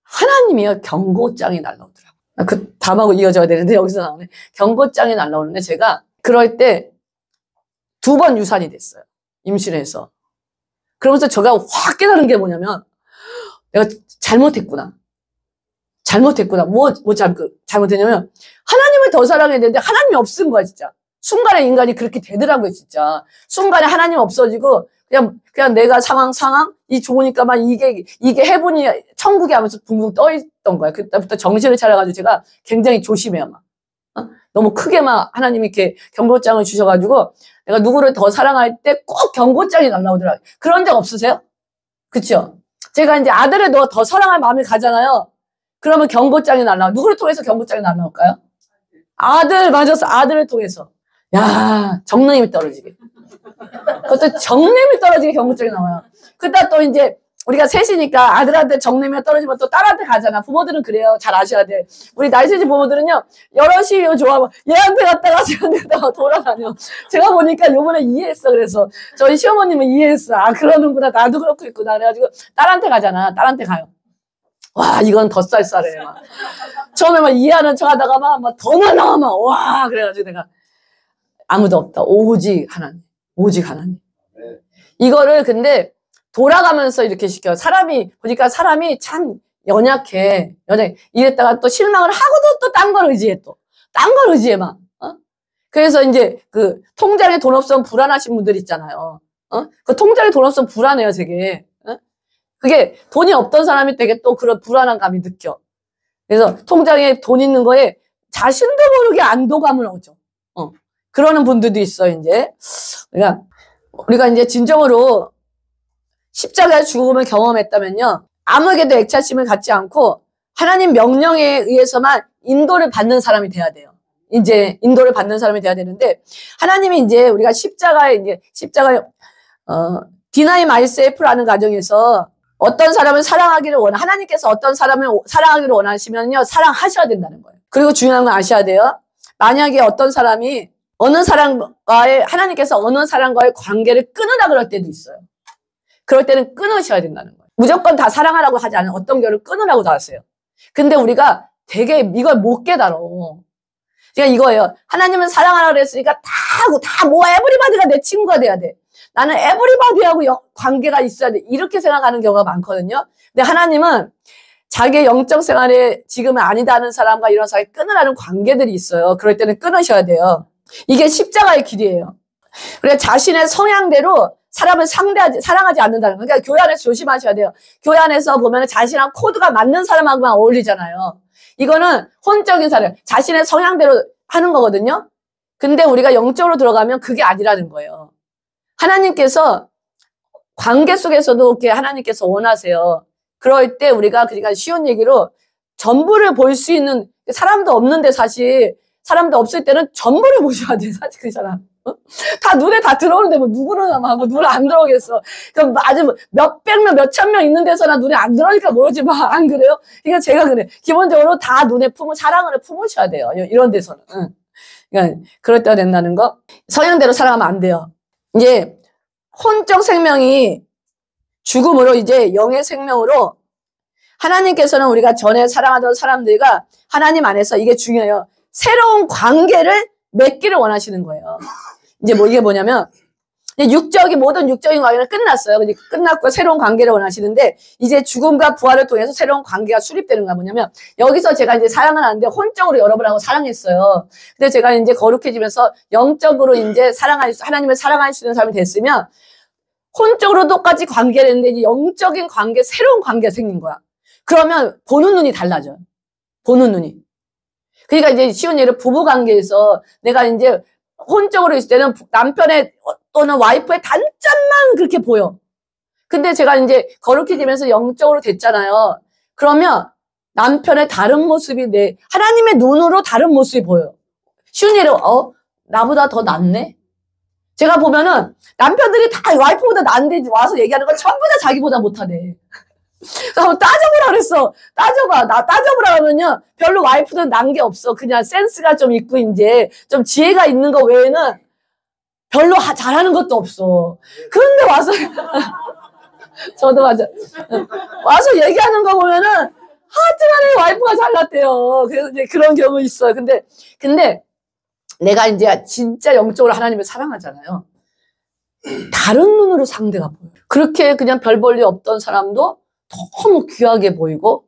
하나님이요 경고장이 날라오더라고요. 그 다음하고 이어져야 되는데 여기서 나오네. 경고장이 날라오는데 제가 그럴 때 2번 유산이 됐어요. 임신해서. 그러면서 제가 확 깨달은 게 뭐냐면 내가 잘못했구나. 뭐 잘못했냐면 하나님을 더 사랑해야 되는데 하나님이 없은 거야, 진짜. 순간에 인간이 그렇게 되더라고요, 진짜. 순간에 하나님 없어지고 그냥 내가 상황 이 좋으니까 막 이게 해보니 천국이 하면서 붕붕 떠 있던 거야. 그때부터 정신을 차려가지고 제가 굉장히 조심해요, 막. 너무 크게 막 하나님이 이렇게 경고장을 주셔가지고 내가 누구를 더 사랑할 때 꼭 경고장이 날라오더라고요. 그런 적 없으세요? 그쵸? 제가 이제 아들을 더 사랑할 마음이 가잖아요. 그러면 경고장이 날라와. 누구를 통해서 경고장이 날라올까요? 아들, 맞았어. 아들을 통해서. 야, 정령님이 떨어지게. 그것도 정령님이 떨어지게 경고장이 나와요. 그러다 또 이제 우리가 셋이니까 아들한테 정령님이 떨어지면 또 딸한테 가잖아. 부모들은 그래요. 잘 아셔야 돼. 우리 나이 스지 부모들은요. 여럿이 좋아하면 얘한테 갔다가 쟤한테 갔다가 돌아다녀. 제가 보니까 요번에 이해했어. 그래서 저희 시어머님은 이해했어. 아, 그러는구나. 나도 그렇고 있구나. 그래가지고 딸한테 가잖아. 딸한테 가요. 와, 이건 더 쌀쌀해. 막. 처음에 막 이해하는 척 하다가 막 더 나와. 막. 와, 그래가지고 내가 아무도 없다. 오직 하나님. 이거를 근데 돌아가면서 이렇게 시켜요. 보니까 사람이 참 연약해. 이랬다가 또 실망을 하고도 또 딴 걸 의지해 딴 걸 의지해 막. 그래서 이제 그 통장에 돈 없으면 불안하신 분들 있잖아요. 그 통장에 돈 없으면 불안해요, 되게. 그게 돈이 없던 사람이 되게 또 그런 불안한 감이 느껴. 그래서 통장에 돈 있는 거에 자신도 모르게 안도감을 얻죠. 그러는 분들도 있어, 이제. 우리가 이제 진정으로 십자가의 죽음을 경험했다면요. 아무에게도 애착심을 갖지 않고 하나님 명령에 의해서만 인도를 받는 사람이 돼야 돼요. 이제 인도를 받는 사람이 돼야 되는데 하나님이 이제 우리가 십자가에 디나이 마이셀프라는 과정에서 어떤 사람을 사랑하기를 하나님께서 어떤 사람을 사랑하기를 원하시면요. 사랑하셔야 된다는 거예요. 그리고 중요한 건 아셔야 돼요. 만약에 어떤 사람이 하나님께서 어느 사람과의 관계를 끊으라 그럴 때도 있어요. 그럴 때는 끊으셔야 된다는 거예요. 무조건 다 사랑하라고 하지 않아요. 어떤 교회를 끊으라고 다 하세요. 근데 우리가 되게 이걸 못 깨달아. 그러니까 이거예요. 하나님은 사랑하라고 그랬으니까 다 하고 다 모아 에브리바디가 내 친구가 돼야 돼. 나는 에브리바디하고 관계가 있어야 돼. 이렇게 생각하는 경우가 많거든요. 근데 하나님은 자기의 영적 생활에 지금은 아니다 하는 사람과 이런 사람이 끊으라는 관계들이 있어요. 그럴 때는 끊으셔야 돼요. 이게 십자가의 길이에요. 그래 자신의 성향대로 사람을 사랑하지 않는다는 거예요. 그러니까 교회 안에서 조심하셔야 돼요. 교회 안에서 보면 자신랑 코드가 맞는 사람하고만 어울리잖아요. 이거는 혼적인 사람, 자신의 성향대로 하는 거거든요. 근데 우리가 영적으로 들어가면 그게 아니라는 거예요. 하나님께서 관계 속에서도 이렇게 하나님께서 원하세요. 그럴 때 우리가 그러니까 쉬운 얘기로 전부를 볼 수 있는 사람도 없는데 사실 사람도 없을 때는 전부를 보셔야 돼. 사실 그 사람. 다 눈에 다 들어오는데 뭐 누구는 하고 눈에 안 들어오겠어. 그럼 아주 몇백 명, 몇천 명 있는 데서나 눈에 안 들어오니까 모르지만 안 그래요? 그러니까 제가 그래. 기본적으로 다 눈에 사랑을 품으셔야 돼요. 이런 데서는. 그러니까 그럴 때가 된다는 거. 성향대로 사랑하면 안 돼요. 이제 혼적 생명이 죽음으로 이제 영의 생명으로 하나님께서는 우리가 전에 사랑하던 사람들과 하나님 안에서 이게 중요해요. 새로운 관계를 맺기를 원하시는 거예요. 이제 뭐 이게 뭐냐면 모든 육적인 관계는 끝났어요. 근데 끝났고 새로운 관계를 원하시는데 이제 죽음과 부활을 통해서 새로운 관계가 수립되는 거 뭐냐면 여기서 제가 이제 사랑을 하는데 혼적으로 여러분하고 사랑했어요. 근데 제가 이제 거룩해지면서 영적으로 이제 하나님을 사랑할 수 있는 사람이 됐으면 혼적으로 똑같이 관계를 했는데 이제 영적인 관계, 새로운 관계가 생긴 거야. 그러면 보는 눈이 달라져요. 보는 눈이. 그러니까 이제 쉬운 예로 부부 관계에서 내가 이제 혼적으로 있을 때는 남편의 또는 와이프의 단점만 그렇게 보여. 근데 제가 이제 거룩해지면서 영적으로 됐잖아요. 그러면 남편의 다른 모습이 하나님의 눈으로 다른 모습이 보여요. 쉬운 예로, 나보다 더 낫네? 제가 보면은 남편들이 다 와이프보다 나은데 와서 얘기하는 건 전부 다 자기보다 못하네. 따져보라 그랬어. 따져보라 하면요. 별로 와이프는 난 게 없어. 그냥 센스가 좀 있고, 이제 좀 지혜가 있는 거 외에는 별로 잘하는 것도 없어. 그런데 와서, 저도 맞아. 와서 얘기하는 거 보면은, 하여튼간에 와이프가 잘났대요. 그래서 이제 그런 경우 있어요. 근데 내가 이제 진짜 영적으로 하나님을 사랑하잖아요. 다른 눈으로 상대가 보여요. 그렇게 그냥 별 볼 일 없던 사람도 너무 귀하게 보이고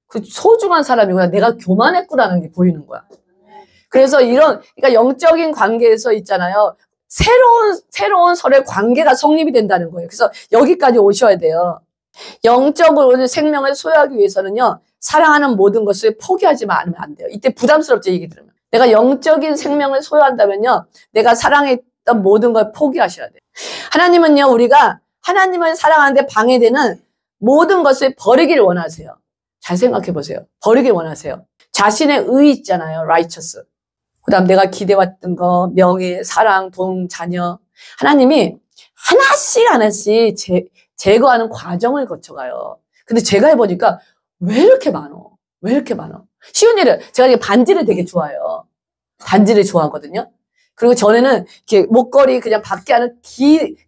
그 소중한 사람이구나. 내가 교만했구나라는 게 보이는 거야. 그래서 그러니까 영적인 관계에서 있잖아요. 새로운 서로의 관계가 성립이 된다는 거예요. 그래서 여기까지 오셔야 돼요. 영적으로 생명을 소유하기 위해서는요. 사랑하는 모든 것을 포기하지만 않으면 안 돼요. 이때 부담스럽죠. 얘기 들으면. 내가 영적인 생명을 소유한다면요. 내가 사랑했던 모든 걸 포기하셔야 돼요. 하나님은요. 우리가 하나님을 사랑하는데 방해되는 모든 것을 버리기를 원하세요. 잘 생각해 보세요. 버리기를 원하세요. 자신의 의 있잖아요. righteous. 그 다음 내가 기대왔던 거, 명예, 사랑, 돈, 자녀. 하나님이 하나씩 제거하는 과정을 거쳐가요. 근데 제가 해보니까 왜 이렇게 많어? 쉬운 일은 제가 반지를 되게 좋아해요. 반지를 좋아하거든요. 그리고 전에는 이렇게 목걸이 그냥 밖에 하는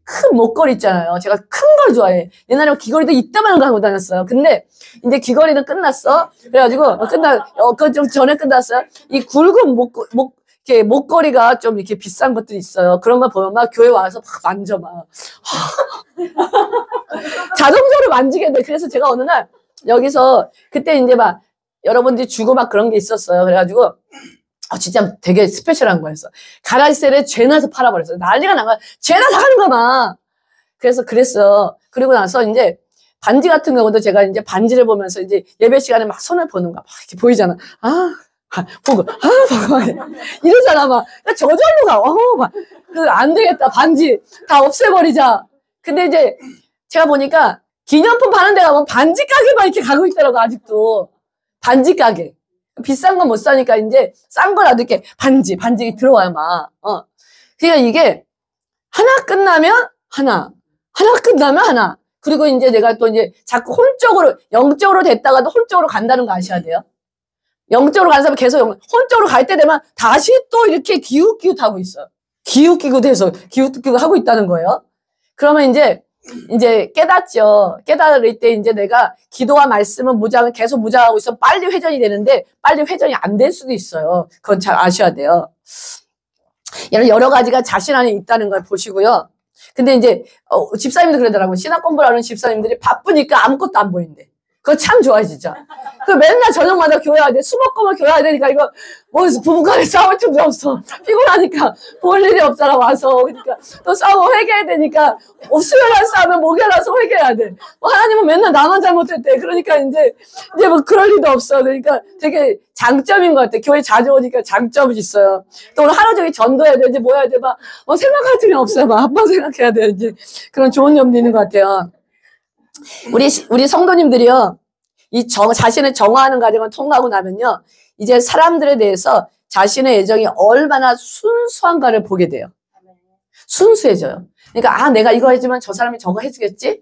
큰 목걸이 있잖아요. 제가 큰 걸 좋아해. 옛날에 귀걸이도 이따만한 거 하고 다녔어요. 근데 이제 귀걸이는 끝났어. 그래가지고 그거 좀 전에 끝났어요. 이 굵은 이렇게 목걸이가 좀 이렇게 비싼 것들이 있어요. 그런 거 보면 막 교회 와서 막 만져 막. 자동적으로 만지게 돼. 그래서 제가 어느 날 여기서 그때 이제 막 여러분들이 주고 막 그런 게 있었어요. 그래가지고 진짜 되게 스페셜한 거였어. 가라지셀에 죄나서 팔아버렸어요. 난리가 난 거야. 죄나 사가는 거 막. 그래서 그랬어. 그리고 나서 이제 반지 같은 경우도 제가 이제 반지를 보면서 이제 예배 시간에 막 손을 보는 거야. 막 이렇게 보이잖아. 보고 이러잖아. 막. 저절로 가. 안 되겠다. 반지 다 없애버리자. 근데 이제 제가 보니까 기념품 파는 데 가면 반지 가게만 이렇게 가고 있더라고, 아직도. 반지 가게. 비싼 건 못 사니까 이제 싼 거라도 이렇게 반지 들어와요, 막. 그러니까 이게 하나 끝나면 하나 끝나면 하나. 그리고 이제 내가 또 이제 자꾸 영적으로 됐다가도 혼적으로 간다는 거 아셔야 돼요. 영적으로 가는 사람은 계속 혼적으로 갈 때 되면 다시 또 이렇게 기웃기웃하고 있어요. 기웃기웃 하고 있다는 거예요. 그러면 이제 이제 깨닫죠. 깨달을 때 이제 내가 기도와 말씀은 무장을 계속 무장하고 있어 빨리 회전이 되는데 빨리 회전이 안 될 수도 있어요. 그건 잘 아셔야 돼요. 여러 가지가 자신 안에 있다는 걸 보시고요. 근데 이제 집사님도 그러더라고요. 신학 공부를 하는 집사님들이 바쁘니까 아무것도 안 보인대. 그거 참 좋아요, 진짜. 그 맨날 저녁마다 교회 와야 돼. 수목금을 교회 와야 되니까 이거 뭐 부부간에 싸울 틈도 없어. 피곤하니까 볼 일이 없잖아, 와서. 그러니까 또 싸우고 회개해야 되니까 수요일날 싸우면 목요일날서 회개해야 돼. 하나님은 맨날 나만 잘못했대. 그러니까 이제 뭐 그럴 리도 없어. 그러니까 되게 장점인 것 같아. 교회 자주 오니까 장점이 있어요. 또 오늘 하루 종일 전도해야 돼. 이제 뭐 해야 돼. 막 생각할 틈이 없어요. 막 아빠 생각해야 돼. 이제 그런 좋은 점도 있는 것 같아요. 우리 성도님들이요, 자신을 정화하는 과정을 통과하고 나면요, 이제 사람들에 대해서 자신의 애정이 얼마나 순수한가를 보게 돼요. 순수해져요. 그러니까, 내가 이거 해주면 저 사람이 저거 해주겠지?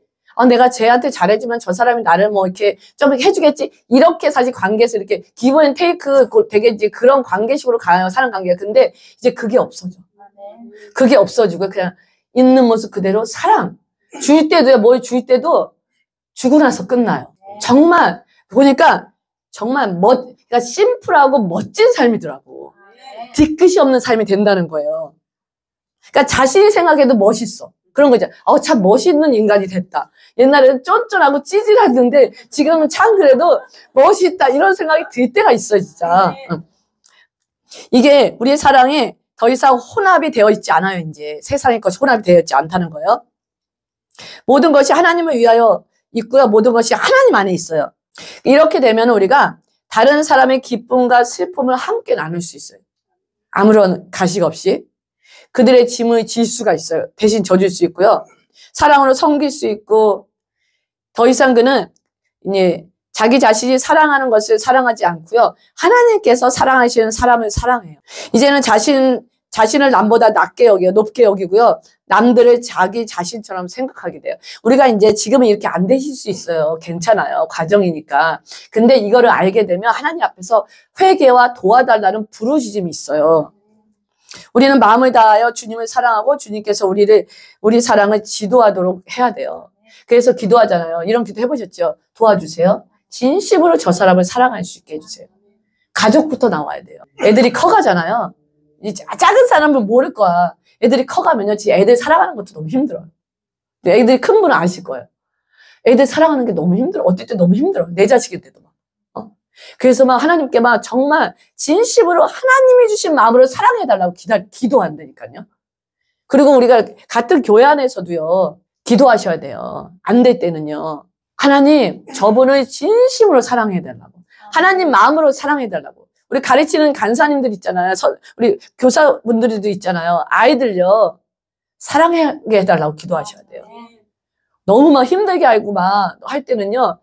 내가 쟤한테 잘해주면 저 사람이 나를 뭐 이렇게 좀 해주겠지? 이렇게 사실 관계에서 이렇게 기브 앤 테이크 되게 이제 그런 관계식으로 가요, 사람 관계가. 근데 이제 그게 없어져. 그게 없어지고 그냥 있는 모습 그대로 사랑. 줄 때도요, 뭘 줄 때도 주고 나서 끝나요. 정말 보니까 정말 그러니까 심플하고 멋진 삶이더라고. 뒤끝이 없는 삶이 된다는 거예요. 그러니까 자신이 생각해도 멋있어. 그런 거죠. 참 멋있는 인간이 됐다. 옛날에는 쫀쫀하고 찌질했는데 지금은 참 그래도 멋있다 이런 생각이 들 때가 있어요, 진짜. 이게 우리의 사랑에 더 이상 혼합이 되어 있지 않아요. 이제 세상의 것이 혼합이 되어 있지 않다는 거예요. 모든 것이 하나님을 위하여 있고요. 모든 것이 하나님 안에 있어요. 이렇게 되면 우리가 다른 사람의 기쁨과 슬픔을 함께 나눌 수 있어요. 아무런 가식 없이. 그들의 짐을 질 수가 있어요. 대신 져줄 수 있고요. 사랑으로 섬길 수 있고, 더 이상 그는 이제 자기 자신이 사랑하는 것을 사랑하지 않고요. 하나님께서 사랑하시는 사람을 사랑해요. 이제는 자신을 남보다 높게 여기고요. 남들을 자기 자신처럼 생각하게 돼요. 우리가 이제 지금은 이렇게 안 되실 수 있어요. 괜찮아요. 과정이니까. 근데 이거를 알게 되면 하나님 앞에서 회개와 도와달라는 부르짖음이 있어요. 우리는 마음을 다하여 주님을 사랑하고 주님께서 우리 사랑을 지도하도록 해야 돼요. 그래서 기도하잖아요. 이런 기도 해보셨죠? 도와주세요. 진심으로 저 사람을 사랑할 수 있게 해주세요. 가족부터 나와야 돼요. 애들이 커가잖아요. 이 작은 사람은 모를 거야. 애들이 커가면요, 애들 사랑하는 것도 너무 힘들어요. 애들이 큰 분은 아실 거예요. 애들 사랑하는 게 너무 힘들어. 어떨 때 너무 힘들어. 내 자식인데도 막. 그래서 막 하나님께 막 정말 진심으로 하나님이 주신 마음으로 사랑해달라고 기도한다니까요. 그리고 우리가 같은 교회 안에서도요, 기도하셔야 돼요. 안 될 때는요. 하나님, 저분을 진심으로 사랑해달라고. 하나님 마음으로 사랑해달라고. 우리 가르치는 간사님들 있잖아요. 우리 교사분들도 있잖아요. 아이들요, 사랑하게 해달라고 기도하셔야 돼요. 너무 막 힘들게 알고 막 할 때는요,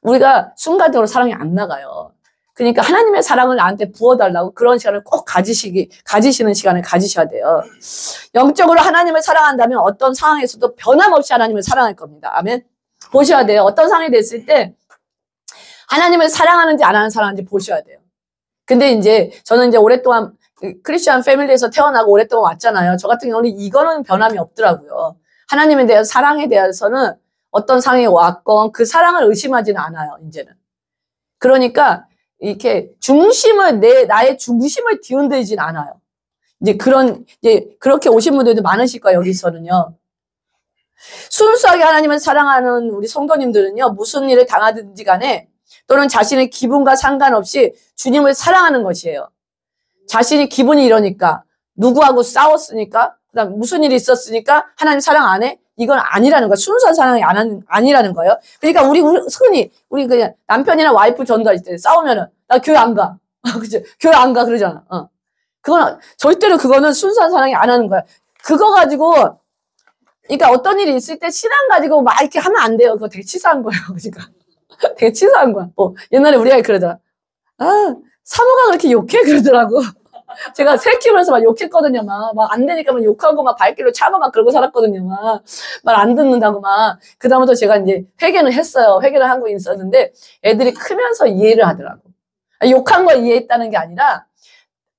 우리가 순간적으로 사랑이 안 나가요. 그러니까 하나님의 사랑을 나한테 부어달라고 그런 시간을 꼭 가지시는 시간을 가지셔야 돼요. 영적으로 하나님을 사랑한다면 어떤 상황에서도 변함없이 하나님을 사랑할 겁니다. 아멘. 보셔야 돼요. 어떤 상황이 됐을 때 하나님을 사랑하는지 안 사랑하는지 보셔야 돼요. 근데 이제 저는 이제 오랫동안 크리스천 패밀리에서 태어나고 오랫동안 왔잖아요. 저 같은 경우는 이거는 변함이 없더라고요. 하나님에 대한 사랑에 대해서는 어떤 상황이 왔건 그 사랑을 의심하지는 않아요, 이제는. 그러니까 이렇게 나의 중심을 뒤흔들진 않아요. 이제 그렇게 오신 분들도 많으실 거예요, 여기서는요. 순수하게 하나님을 사랑하는 우리 성도님들은요, 무슨 일을 당하든지 간에 또는 자신의 기분과 상관없이 주님을 사랑하는 것이에요. 자신이 기분이 이러니까, 누구하고 싸웠으니까, 그다음 무슨 일이 있었으니까 하나님 사랑 안 해? 이건 아니라는 거야. 순수한 사랑이 아니라는 거예요. 그러니까 우리 그냥 남편이나 와이프 전도할 때 싸우면은 나 교회 안 가. 그죠? 교회 안 가 그러잖아. 절대로 그거는 순수한 사랑이 안 하는 거야. 그거 가지고 그러니까 어떤 일이 있을 때 신앙 가지고 막 이렇게 하면 안 돼요. 그거 되게 치사한 거예요. 그러니까 되게 치사한 거야. 옛날에 우리 아이 그러더라. 사모가 그렇게 욕해? 그러더라고. 제가 새 키우면서 막 욕했거든요. 막 안 되니까 막 욕하고 막 발길로 차고 막 그러고 살았거든요. 말 안 듣는다고 막. 그다음부터 제가 이제 회개는 했어요. 회개를 하고 있었는데 애들이 크면서 이해를 하더라고. 욕한 걸 이해했다는 게 아니라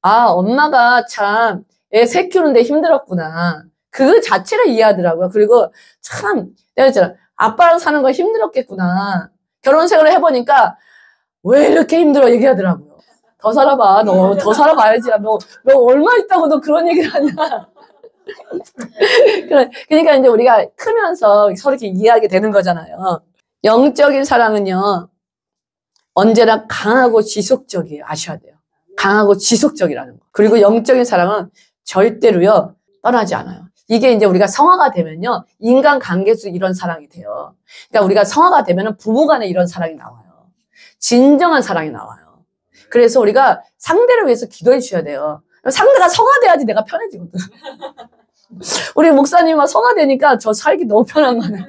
엄마가 참 애 새 키우는데 힘들었구나. 그 자체를 이해하더라고요. 그리고 참 내가 했잖아. 아빠랑 사는 거 힘들었겠구나. 결혼 생활을 해보니까 왜 이렇게 힘들어 얘기하더라고요. 더 살아봐. 너 더 살아봐야지. 너 얼마 있다고 너 그런 얘기를 하냐. 그러니까 이제 우리가 크면서 서로 이렇게 이해하게 되는 거잖아요. 영적인 사랑은요, 언제나 강하고 지속적이에요. 아셔야 돼요. 강하고 지속적이라는 거. 그리고 영적인 사랑은 절대로요, 떠나지 않아요. 이게 이제 우리가 성화가 되면요, 인간 관계에서 이런 사랑이 돼요. 그러니까 우리가 성화가 되면은 부부간에 이런 사랑이 나와요. 진정한 사랑이 나와요. 그래서 우리가 상대를 위해서 기도해 주셔야 돼요. 상대가 성화돼야지 내가 편해지거든. 우리 목사님 막 성화되니까 저 살기 너무 편한 거예요.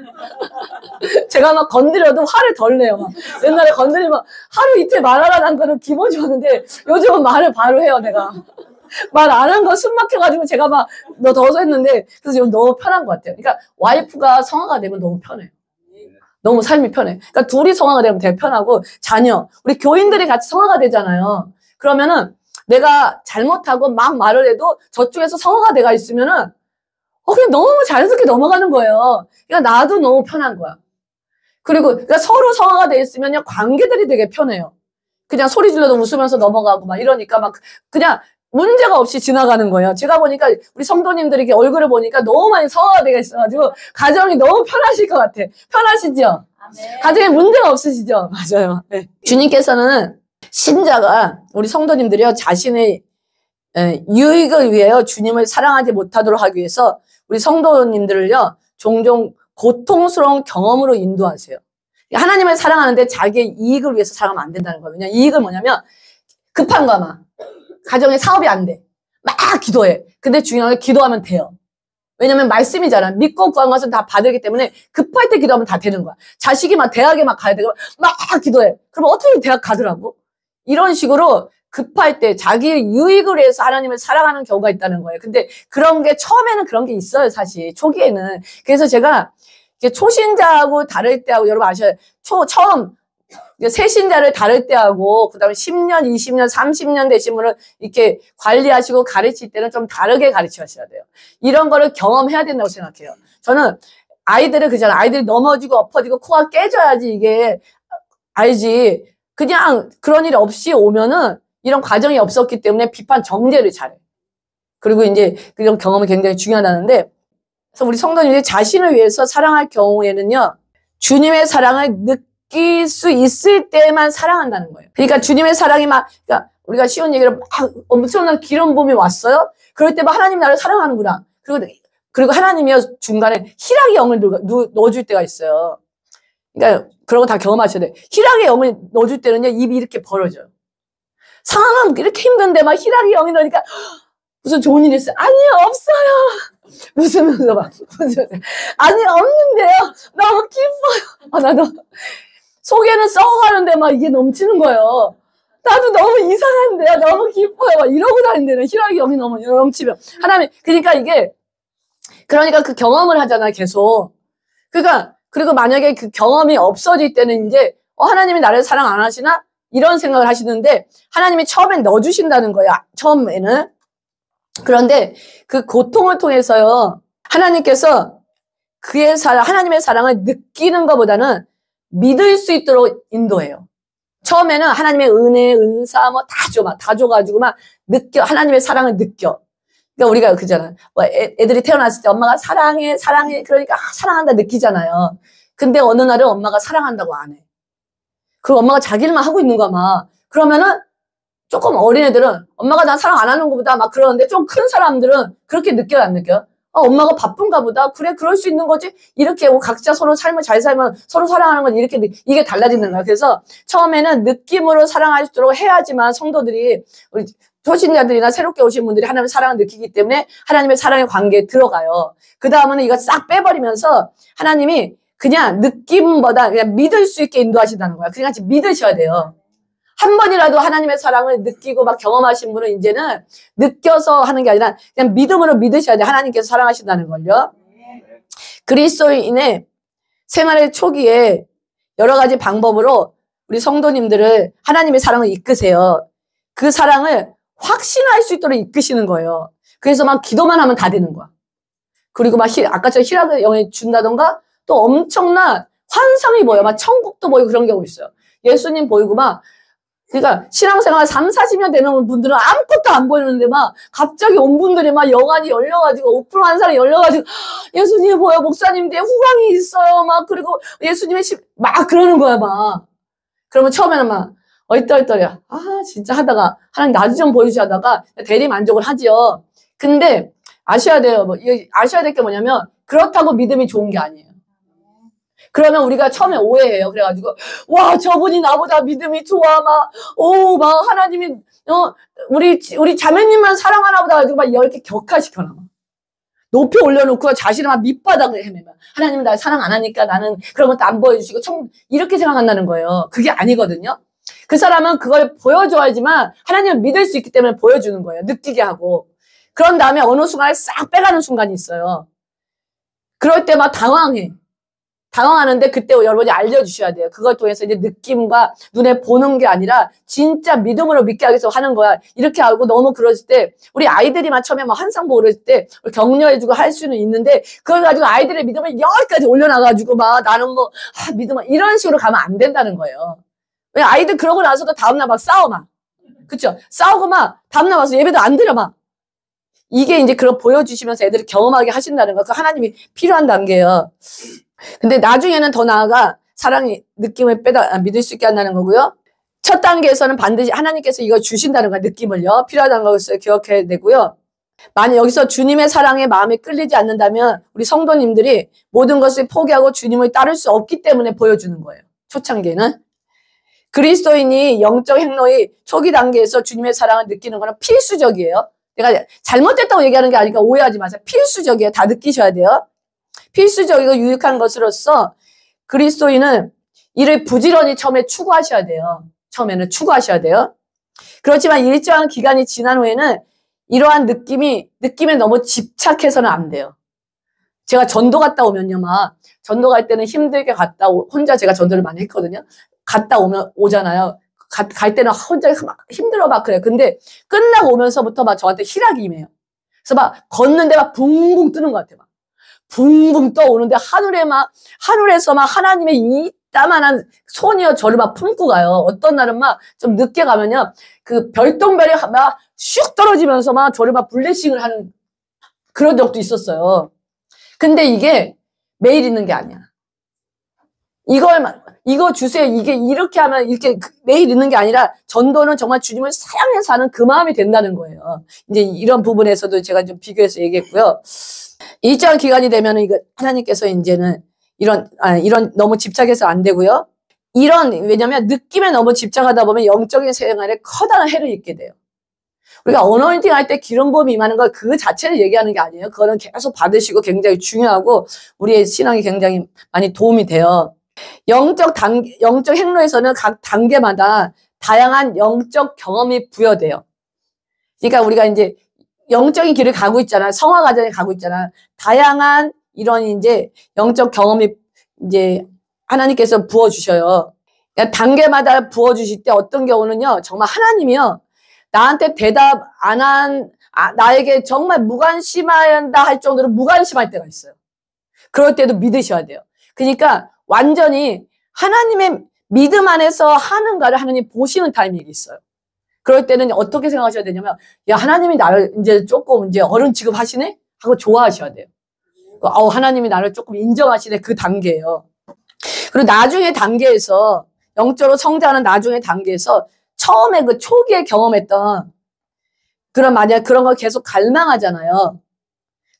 제가 막 건드려도 화를 덜 내요. 막. 옛날에 건드리면 하루 이틀 말하라는 거는 기본이었는데 요즘은 말을 바로 해요, 내가. 말 안 한 거 숨 막혀가지고 제가 막 너 더워서 했는데 그래서 지금 너무 편한 것 같아요. 그러니까 와이프가 성화가 되면 너무 편해요. 너무 삶이 편해. 그러니까 둘이 성화가 되면 되게 편하고 자녀, 우리 교인들이 같이 성화가 되잖아요. 그러면은 내가 잘못하고 막 말을 해도 저쪽에서 성화가 돼가 있으면은 그냥 너무 자연스럽게 넘어가는 거예요. 그러니까 나도 너무 편한 거야. 그리고 그러니까 서로 성화가 돼 있으면요 관계들이 되게 편해요. 그냥 소리 질러도 웃으면서 넘어가고 막 이러니까 막 그냥 문제가 없이 지나가는 거예요. 제가 보니까 우리 성도님들이 이렇게 얼굴을 보니까 너무 많이 성화가 되어 있어가지고 가정이 너무 편하실 것 같아. 편하시죠? 네. 가정에 문제가 없으시죠? 맞아요. 네. 주님께서는 신자가 우리 성도님들이요 자신의 유익을 위하여 주님을 사랑하지 못하도록 하기 위해서 우리 성도님들을요 종종 고통스러운 경험으로 인도하세요. 하나님을 사랑하는데 자기의 이익을 위해서 사랑하면 안 된다는 거예요. 왜냐면 이익은 뭐냐면 급한 거 막 가정에 사업이 안 돼. 막 기도해. 근데 중요한 게 기도하면 돼요. 왜냐면 말씀이잖아. 믿고 구한 것은 다 받을기 때문에 급할 때 기도하면 다 되는 거야. 자식이 막 대학에 막 가야 되고 막 기도해. 그럼 어떻게 대학 가더라고? 이런 식으로 급할 때 자기의 유익을 위해서 하나님을 사랑하는 경우가 있다는 거예요. 근데 그런 게 처음에는 그런 게 있어요, 사실. 초기에는. 그래서 제가 초신자하고 다를 때하고 여러분 아셔요. 처음 새신자를 다를 때하고 그다음에 10년, 20년, 30년 되신 분을 이렇게 관리하시고 가르칠 때는 좀 다르게 가르쳐야 돼요. 이런 거를 경험해야 된다고 생각해요. 저는 아이들을 그잖아. 아이들이 넘어지고 엎어지고 코가 깨져야지 이게 알지. 그냥 그런 일 없이 오면은 이런 과정이 없었기 때문에 비판 정제를 잘해. 그리고 이제 그런 경험이 굉장히 중요하다는데 그래서 우리 성도님들이 자신을 위해서 사랑할 경우에는요. 주님의 사랑을 느낄 수 있을 때만 사랑한다는 거예요. 그러니까 주님의 사랑이 그러니까 우리가 쉬운 얘기로 막 엄청난 기름 부음이 왔어요. 그럴 때 막 하나님 나를 사랑하는구나. 그리고 하나님이요 중간에 희락의 영을 넣어줄 때가 있어요. 그러니까 그런 거 다 경험하셔야 돼요. 희락의 영을 넣어줄 때는요 입이 이렇게 벌어져요. 상황은 이렇게 힘든데 막 희락의 영이 넣으니까 무슨 좋은 일 있어요? 아니요 없어요. 웃으면서 막 아니 없는데요. 너무 기뻐요. 나도 속에는 썩어가는데 막 이게 넘치는 거예요. 나도 너무 이상한데요. 너무 기뻐요. 막 이러고 다니는데는 희락의 영이 너무 넘치면 하나님 그러니까 그 경험을 하잖아 계속. 그러니까 그리고 만약에 그 경험이 없어질 때는 이제 하나님이 나를 사랑 안 하시나? 이런 생각을 하시는데 하나님이 처음엔 넣어주신다는 거야. 처음에는. 그런데 그 고통을 통해서요. 하나님께서 하나님의 사랑을 느끼는 것보다는 믿을 수 있도록 인도해요. 처음에는 하나님의 은혜, 은사 뭐 다 줘가지고 막 느껴. 하나님의 사랑을 느껴. 그러니까 우리가 그잖아. 애들이 태어났을 때 엄마가 사랑해. 그러니까 사랑한다 느끼잖아요. 근데 어느 날은 엄마가 사랑한다고 안 해. 그리고 엄마가 자기 일만 하고 있는 거야, 막. 그러면은 조금 어린 애들은 엄마가 나 사랑 안 하는 것보다 막 그러는데 좀 큰 사람들은 그렇게 느껴요, 안 느껴요? 엄마가 바쁜가 보다. 그래, 그럴 수 있는 거지. 이렇게 각자 서로 삶을 잘 살면 서로 사랑하는 건 이게 달라지는 거야. 그래서 처음에는 느낌으로 사랑할 수 있도록 해야지만 성도들이 우리 초신자들이나 새롭게 오신 분들이 하나님의 사랑을 느끼기 때문에 하나님의 사랑의 관계에 들어가요. 그 다음은 이거 싹 빼버리면서 하나님이 그냥 느낌보다 그냥 믿을 수 있게 인도하신다는 거야. 그냥 같이 믿으셔야 돼요. 한 번이라도 하나님의 사랑을 느끼고 막 경험하신 분은 이제는 느껴서 하는 게 아니라 그냥 믿음으로 믿으셔야 돼. 하나님께서 사랑하신다는 걸요. 그리스도인의 생활의 초기에 여러 가지 방법으로 우리 성도님들을 하나님의 사랑을 이끄세요. 그 사랑을 확신할 수 있도록 이끄시는 거예요. 그래서 막 기도만 하면 다 되는 거야. 그리고 막 아까처럼 희락의 영이 준다던가 또 엄청난 환상이 보여. 막 천국도 보이고 그런 경우 있어요. 예수님 보이고 막 그러니까 신앙생활 3, 40년 되는 분들은 아무것도 안 보이는데 막 갑자기 온 분들이 막 영안이 열려가지고 오픈 환상이 열려가지고 예수님 보여 목사님 뒤에 후광이 있어요. 막 그리고 예수님의 막 그러는 거야 막. 그러면 처음에는 막 얼떨떨이야. 아 진짜 하다가 하나님 나도 좀 보여주시 하다가 대리 만족을 하지요. 근데 아셔야 돼요. 뭐 아셔야 될 게 뭐냐면 그렇다고 믿음이 좋은 게 아니에요. 그러면 우리가 처음에 오해해요. 그래가지고 와 저분이 나보다 믿음이 좋아 막 하나님이 우리 자매님만 사랑하나 보다 가지고 막 이렇게 격화시켜놔. 높이 올려놓고 자신을 막 밑바닥을 헤매면 하나님 날 사랑 안 하니까 나는 그런 것도 안 보여주시고 이렇게 생각한다는 거예요. 그게 아니거든요. 그 사람은 그걸 보여줘야지만 하나님을 믿을 수 있기 때문에 보여주는 거예요. 느끼게 하고. 그런 다음에 어느 순간에 싹 빼가는 순간이 있어요. 그럴 때 막 당황해. 당황하는데 그때 여러분이 알려주셔야 돼요. 그걸 통해서 이제 느낌과 눈에 보는 게 아니라 진짜 믿음으로 믿게 하기 위해서 하는 거야. 이렇게 하고 너무 그러실 때 우리 아이들이만 처음에 막 환상 보고 그럴 때 격려해주고 할 수는 있는데 그걸 가지고 아이들의 믿음을 여기까지 올려놔가지고 막 나는 뭐 믿음을 이런 식으로 가면 안 된다는 거예요. 왜 아이들 그러고 나서도 다음날 막 싸워 막. 그쵸? 싸우고 막 다음날 와서 예배도 안 드려 막. 이게 이제 그런 보여주시면서 애들이 경험하게 하신다는 거. 그 하나님이 필요한 단계예요. 근데 나중에는 더 나아가 사랑의 느낌을 믿을 수 있게 한다는 거고요. 첫 단계에서는 반드시 하나님께서 이걸 주신다는 거예요. 느낌을요. 필요하다는 것을 기억해야 되고요. 만약 여기서 주님의 사랑에 마음이 끌리지 않는다면 우리 성도님들이 모든 것을 포기하고 주님을 따를 수 없기 때문에 보여주는 거예요. 초창기에는. 그리스도인이 영적 행로의 초기 단계에서 주님의 사랑을 느끼는 거는 필수적이에요. 내가 잘못됐다고 얘기하는 게 아니니까 오해하지 마세요. 필수적이에요. 다 느끼셔야 돼요. 필수적이고 유익한 것으로서 그리스도인은 이를 부지런히 처음에 추구하셔야 돼요. 처음에는 추구하셔야 돼요. 그렇지만 일정한 기간이 지난 후에는 이러한 느낌에 너무 집착해서는 안 돼요. 제가 전도 갔다 오면요, 막 전도 갈 때는 힘들게 혼자 제가 전도를 많이 했거든요. 갔다 오잖아요. 갈 때는 혼자 막 힘들어 막 그래요. 근데 끝나고 오면서부터 막 저한테 희락이 임해요. 그래서 막 걷는데 막 붕붕 뜨는 것 같아요. 막. 붕붕 떠오는데 하늘에서 막 하나님의 이따만한 손이요 저를 막 품고 가요. 어떤 날은 막 좀 늦게 가면요. 그 별똥별이 막 슉 떨어지면서 막 저를 막 블레싱을 하는 그런 적도 있었어요. 근데 이게 매일 있는 게 아니야. 이거 주세요. 이게 이렇게 하면 이렇게 매일 있는 게 아니라 전도는 정말 주님을 사랑해서 하는 그 마음이 된다는 거예요. 이제 이런 부분에서도 제가 좀 비교해서 얘기했고요. 일정 기간이 되면은 이거 하나님께서 이제는 이런 너무 집착해서 안 되고요. 왜냐면 느낌에 너무 집착하다 보면 영적인 생활에 커다란 해를 입게 돼요. 우리가 어너인팅 할 때 기름 부음이 임하는 거 그 자체를 얘기하는 게 아니에요. 그거는 계속 받으시고 굉장히 중요하고 우리의 신앙이 굉장히 많이 도움이 돼요. 영적 행로에서는 각 단계마다 다양한 영적 경험이 부여돼요. 그러니까 우리가 이제 영적인 길을 가고 있잖아. 성화 과정에 가고 있잖아. 다양한 이런 이제 영적 경험이 이제 하나님께서 부어주셔요. 그러니까 단계마다 부어주실 때 어떤 경우는요, 정말 하나님이요, 나한테 대답 안 한, 나에게 정말 무관심한다 할 정도로 무관심할 때가 있어요. 그럴 때도 믿으셔야 돼요. 그러니까 완전히 하나님의 믿음 안에서 하는가를 하나님 보시는 타이밍이 있어요. 그럴 때는 어떻게 생각하셔야 되냐면, 야, 하나님이 나를 이제 조금 이제 어른 취급하시네? 하고 좋아하셔야 돼요. 하나님이 나를 조금 인정하시네. 그 단계예요. 그리고 나중에 단계에서, 영적으로 성장하는 나중에 단계에서 처음에 그 초기에 경험했던 만약 그런 걸 계속 갈망하잖아요.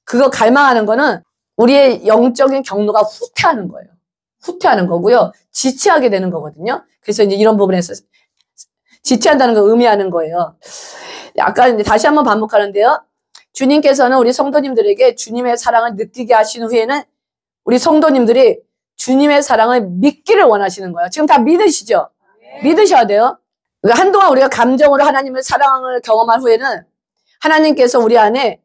그거 갈망하는 거는 우리의 영적인 경로가 후퇴하는 거예요. 후퇴하는 거고요. 지체하게 되는 거거든요. 그래서 이제 이런 부분에서 지체한다는 걸 의미하는 거예요. 아까 이제 다시 한번 반복하는데요. 주님께서는 우리 성도님들에게 주님의 사랑을 느끼게 하신 후에는 우리 성도님들이 주님의 사랑을 믿기를 원하시는 거예요. 지금 다 믿으시죠? 네. 믿으셔야 돼요. 한동안 우리가 감정으로 하나님의 사랑을 경험한 후에는 하나님께서 우리 안에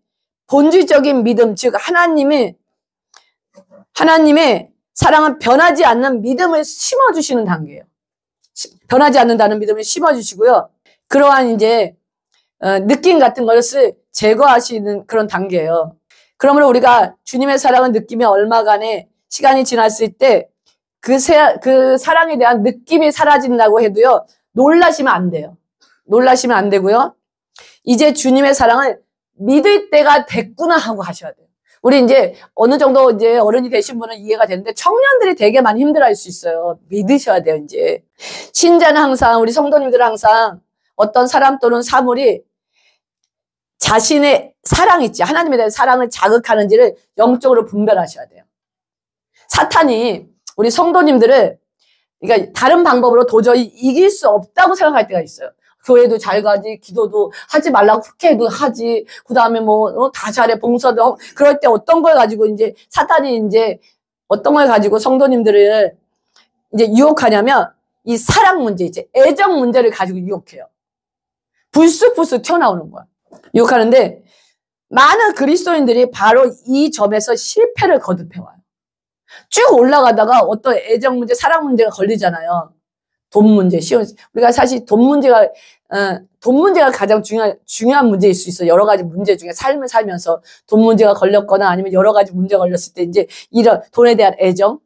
본질적인 믿음, 즉 하나님의 사랑은 변하지 않는 믿음을 심어주시는 단계예요. 변하지 않는다는 믿음을 심어주시고요. 그러한 이제 느낌 같은 것을 제거하시는 그런 단계예요. 그러므로 우리가 주님의 사랑을 느끼며 얼마간의 시간이 지났을 때 그 사랑에 대한 느낌이 사라진다고 해도요, 놀라시면 안 돼요. 놀라시면 안 되고요. 이제 주님의 사랑을 믿을 때가 됐구나 하고 하셔야 돼요. 우리 이제 어느 정도 이제 어른이 되신 분은 이해가 되는데 청년들이 되게 많이 힘들어할 수 있어요. 믿으셔야 돼요, 이제. 신자는 항상, 우리 성도님들은 항상 어떤 사람 또는 사물이 자신의 사랑 있지, 하나님에 대한 사랑을 자극하는지를 영적으로 분별하셔야 돼요. 사탄이 우리 성도님들을, 그러니까 다른 방법으로 도저히 이길 수 없다고 생각할 때가 있어요. 교회도 잘 가지, 기도도 하지 말라고 그렇게 해도 하지, 그 다음에 다 잘해, 봉사도 하고, 그럴 때 어떤 걸 가지고 이제 사탄이 이제 어떤 걸 가지고 성도님들을 이제 유혹하냐면 이 사랑 문제, 이제 애정 문제를 가지고 유혹해요. 불쑥불쑥 튀어나오는 거야. 유혹하는데 많은 그리스도인들이 바로 이 점에서 실패를 거듭해와요. 쭉 올라가다가 어떤 애정 문제, 사랑 문제가 걸리잖아요. 돈 문제, 우리가 사실 돈 문제가 가장 중요한 문제일 수 있어요. 여러 가지 문제 중에 삶을 살면서 돈 문제가 걸렸거나 아니면 여러 가지 문제가 걸렸을 때 이제 이런 돈에 대한 애정,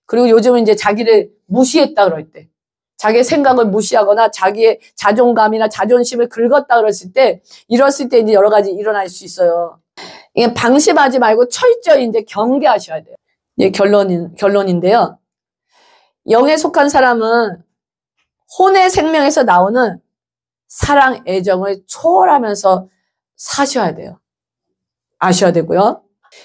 그리고 요즘은 이제 자기를 무시했다 그럴 때, 자기의 생각을 무시하거나 자기의 자존감이나 자존심을 긁었다 그랬을 때, 이랬을 때 이제 여러 가지 일어날 수 있어요. 이게 방심하지 말고 철저히 이제 경계하셔야 돼요. 이게 결론인데요. 영에 속한 사람은 혼의 생명에서 나오는 사랑, 애정을 초월하면서 사셔야 돼요. 아셔야 되고요.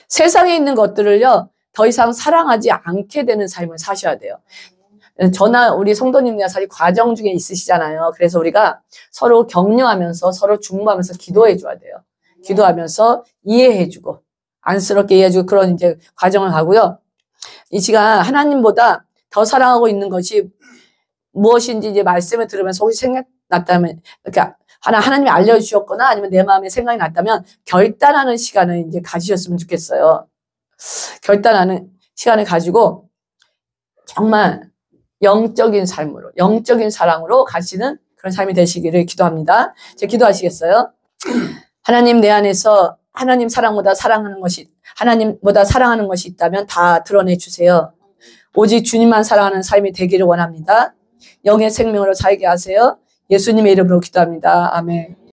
세상에 있는 것들을요, 더 이상 사랑하지 않게 되는 삶을 사셔야 돼요. 저나 우리 성도님들 사실 과정 중에 있으시잖아요. 그래서 우리가 서로 격려하면서 서로 중보하면서 기도해 줘야 돼요. 기도하면서 이해해주고 안쓰럽게 이해해주고 그런 이제 과정을 가고요. 이 시간 하나님보다 더 사랑하고 있는 것이 무엇인지 이제 말씀을 들으면서 혹시 생각났다면, 그러니까 하나님이 알려주셨거나 아니면 내 마음에 생각이 났다면 결단하는 시간을 이제 가지셨으면 좋겠어요. 결단하는 시간을 가지고 정말 영적인 삶으로, 영적인 사랑으로 가시는 그런 삶이 되시기를 기도합니다. 이제 기도하시겠어요? 하나님, 내 안에서 하나님보다 사랑하는 것이 있다면 다 드러내 주세요. 오직 주님만 사랑하는 삶이 되기를 원합니다. 영의 생명으로 살게 하세요. 예수님의 이름으로 기도합니다. 아멘.